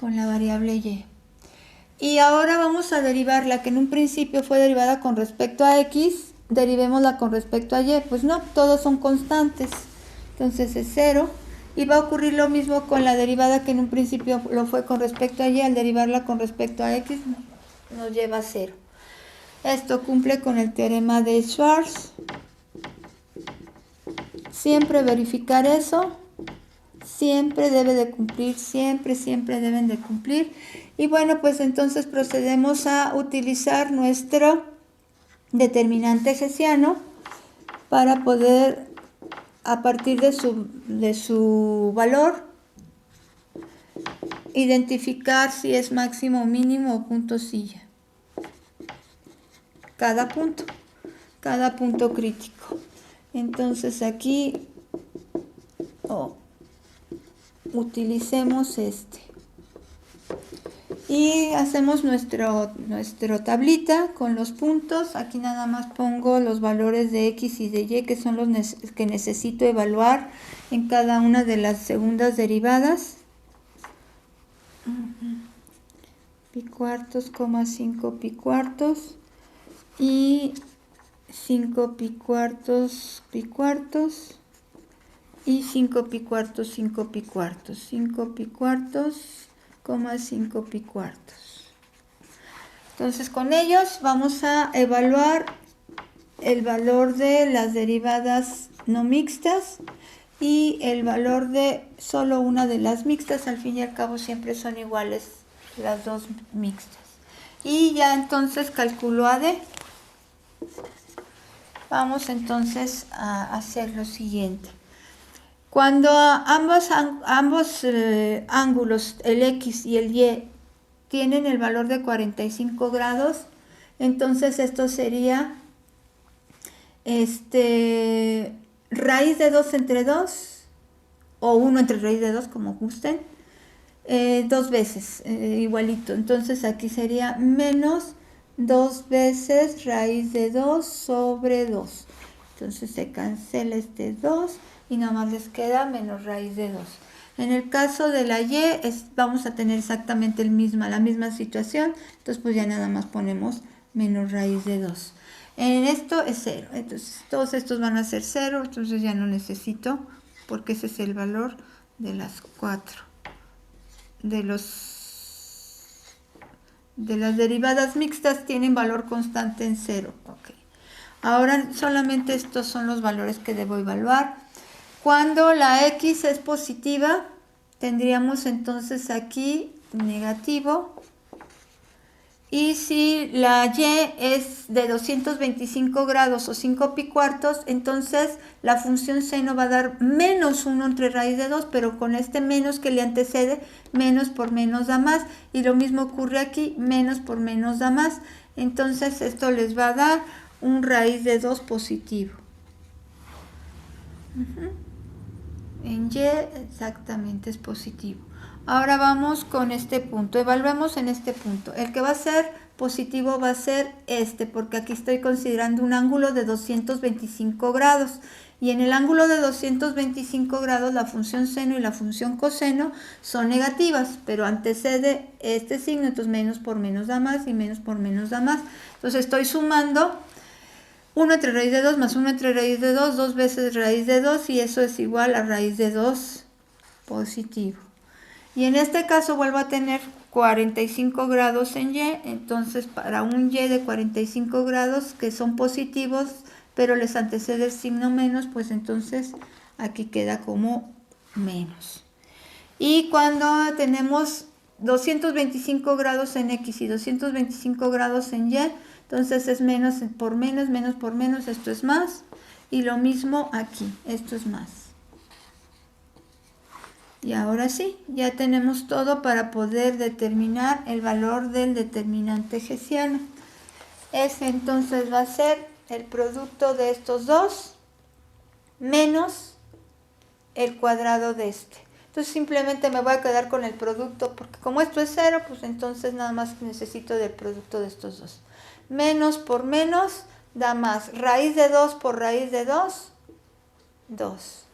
Con la variable y. Y ahora vamos a derivar la que en un principio fue derivada con respecto a x, derivémosla con respecto a y. Pues no, todos son constantes. Entonces es 0. Y va a ocurrir lo mismo con la derivada que en un principio lo fue con respecto a y, al derivarla con respecto a x nos lleva a 0. Esto cumple con el teorema de Schwarz. Siempre verificar eso. Siempre debe de cumplir, siempre deben de cumplir. Y bueno, pues entonces procedemos a utilizar nuestro determinante hessiano para poder, a partir de su valor, identificar si es máximo o mínimo o punto silla. Cada punto crítico. Entonces aquí utilicemos y hacemos nuestro tablita con los puntos. Aquí nada más pongo los valores de x y de y, que son los que necesito evaluar en cada una de las segundas derivadas. pi cuartos, 5 pi cuartos y 5 pi cuartos, y 5 pi cuartos, 5 pi cuartos, 5 pi cuartos, 5 pi cuartos. Entonces con ellos vamos a evaluar el valor de las derivadas no mixtas y el valor de solo una de las mixtas. Al fin y al cabo siempre son iguales las dos mixtas. Y ya entonces calculo AD. Vamos entonces a hacer lo siguiente. Cuando ambos ángulos, el X y el Y, tienen el valor de 45 grados, entonces esto sería raíz de 2 entre 2, o 1 entre raíz de 2, como gusten, dos veces, igualito. Entonces aquí sería menos 2 veces raíz de 2 sobre 2. Entonces se cancela este 2 y nada más les queda menos raíz de 2. En el caso de la Y vamos a tener exactamente la misma situación, entonces pues ya nada más ponemos menos raíz de 2. En esto es 0, entonces todos estos van a ser 0, entonces ya no necesito, porque ese es el valor de las 4. De las derivadas mixtas tienen valor constante en 0. Okay. Ahora solamente estos son los valores que debo evaluar. Cuando la X es positiva, tendríamos entonces aquí negativo. Y si la Y es de 225 grados o 5 pi cuartos, entonces la función seno va a dar menos 1 entre raíz de 2, pero con este menos que le antecede, menos por menos da más. Y lo mismo ocurre aquí, menos por menos da más. Entonces esto les va a dar un raíz de 2 positivo. En Y exactamente es positivo. Ahora vamos con este punto, evaluemos en este punto. El que va a ser positivo va a ser porque aquí estoy considerando un ángulo de 225 grados. Y en el ángulo de 225 grados la función seno y la función coseno son negativas, pero antecede este signo, entonces menos por menos da más y menos por menos da más. Entonces estoy sumando 1 entre raíz de 2 más 1 entre raíz de 2, 2 veces raíz de 2, y eso es igual a raíz de 2 positivo. Y en este caso vuelvo a tener 45 grados en Y, entonces para un Y de 45 grados que son positivos, pero les antecede el signo menos, pues entonces aquí queda como menos. Y cuando tenemos 225 grados en X y 225 grados en Y, entonces es menos por menos, esto es más. Y lo mismo aquí, esto es más. Y ahora sí, ya tenemos todo para poder determinar el valor del determinante hessiano. Ese entonces va a ser el producto de estos dos menos el cuadrado de este. Entonces simplemente me voy a quedar con el producto, porque como esto es 0, pues entonces nada más necesito del producto de estos dos. Menos por menos da más. Raíz de 2 por raíz de 2, 2.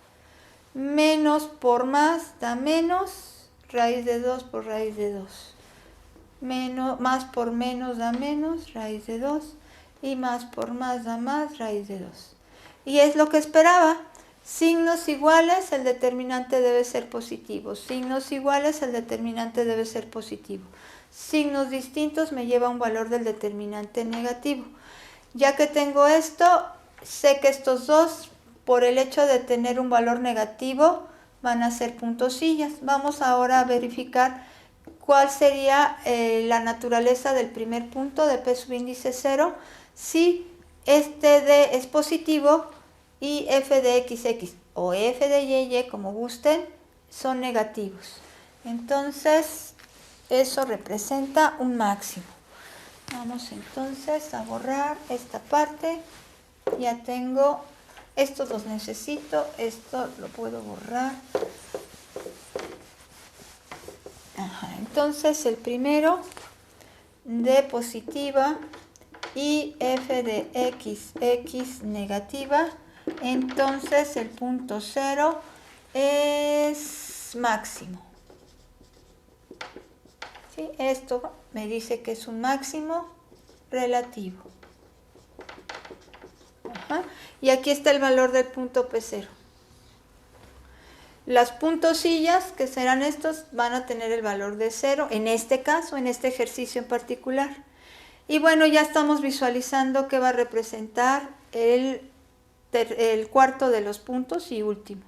Menos por más da menos, raíz de 2 por raíz de 2. Más por menos da menos, raíz de 2. Y más por más da más, raíz de 2. Y es lo que esperaba. Signos iguales, el determinante debe ser positivo. Signos iguales, el determinante debe ser positivo. Signos distintos me lleva a un valor del determinante negativo. Ya que tengo esto, sé que estos dos, por el hecho de tener un valor negativo, van a ser puntosillas. Vamos ahora a verificar cuál sería la naturaleza del primer punto de P subíndice 0. Si este D es positivo y f de XX o f de Y, como gusten, son negativos. Entonces, eso representa un máximo. Vamos entonces a borrar esta parte. Ya tengo... Estos los necesito, esto lo puedo borrar. Entonces el primero, D positiva y f de x negativa, entonces el punto 0 es máximo. ¿sí? Esto me dice que es un máximo relativo. Ajá. Y aquí está el valor del punto P0. Las puntosillas, que serán estos, van a tener el valor de 0, en este caso, en este ejercicio en particular. Y bueno, ya estamos visualizando que va a representar el cuarto de los puntos y último.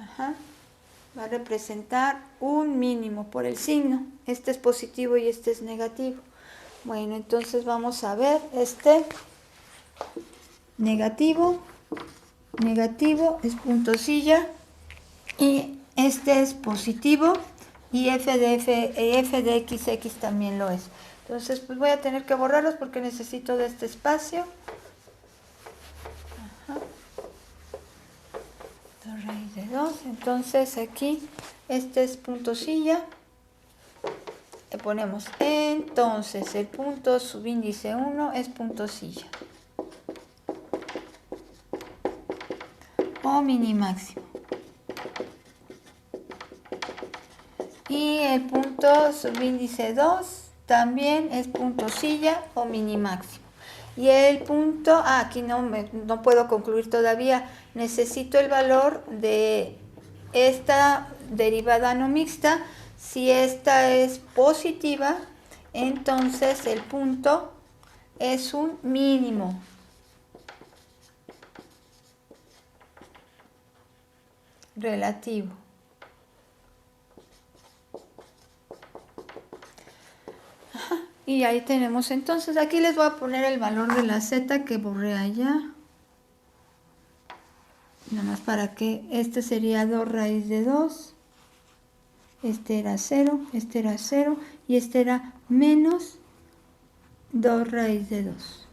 Ajá. Va a representar un mínimo por el signo. Este es positivo y este es negativo. Bueno, entonces vamos a ver este negativo. Negativo es puntosilla. Y este es positivo y f de x también lo es. Entonces pues voy a tener que borrarlos porque necesito de este espacio. Ajá. 2 raíz de 2. Entonces aquí este es puntosilla. Le ponemos entonces el punto subíndice 1 es puntosilla. O minimáximo. Y el punto subíndice 2 también es puntosilla o minimáximo. Y el punto, aquí no puedo concluir todavía, necesito el valor de esta derivada no mixta. Si esta es positiva, entonces el punto es un mínimo. Relativo. Y ahí tenemos entonces, aquí les voy a poner el valor de la z que borré allá. Nada más para que este sería 2 raíz de 2. Este era 0, este era 0 y este era menos 2 raíz de 2.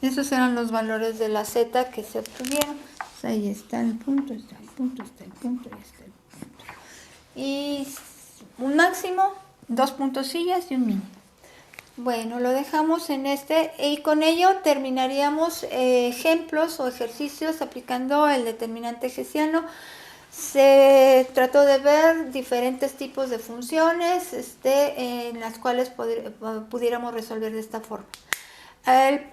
Esos eran los valores de la z que se obtuvieron. Pues ahí está el punto, está el punto, está el punto y está el punto. Y un máximo, 2 puntosillas y un mínimo. Bueno, lo dejamos en este y con ello terminaríamos ejemplos o ejercicios aplicando el determinante hessiano. Se trató de ver diferentes tipos de funciones en las cuales pudiéramos resolver de esta forma.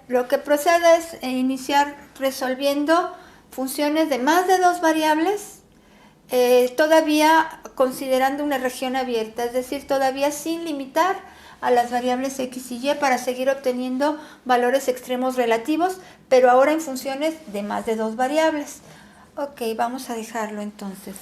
Lo que procede es iniciar resolviendo funciones de más de 2 variables, todavía considerando una región abierta, es decir, todavía sin limitar a las variables x y y para seguir obteniendo valores extremos relativos, pero ahora en funciones de más de 2 variables. Ok, vamos a dejarlo entonces.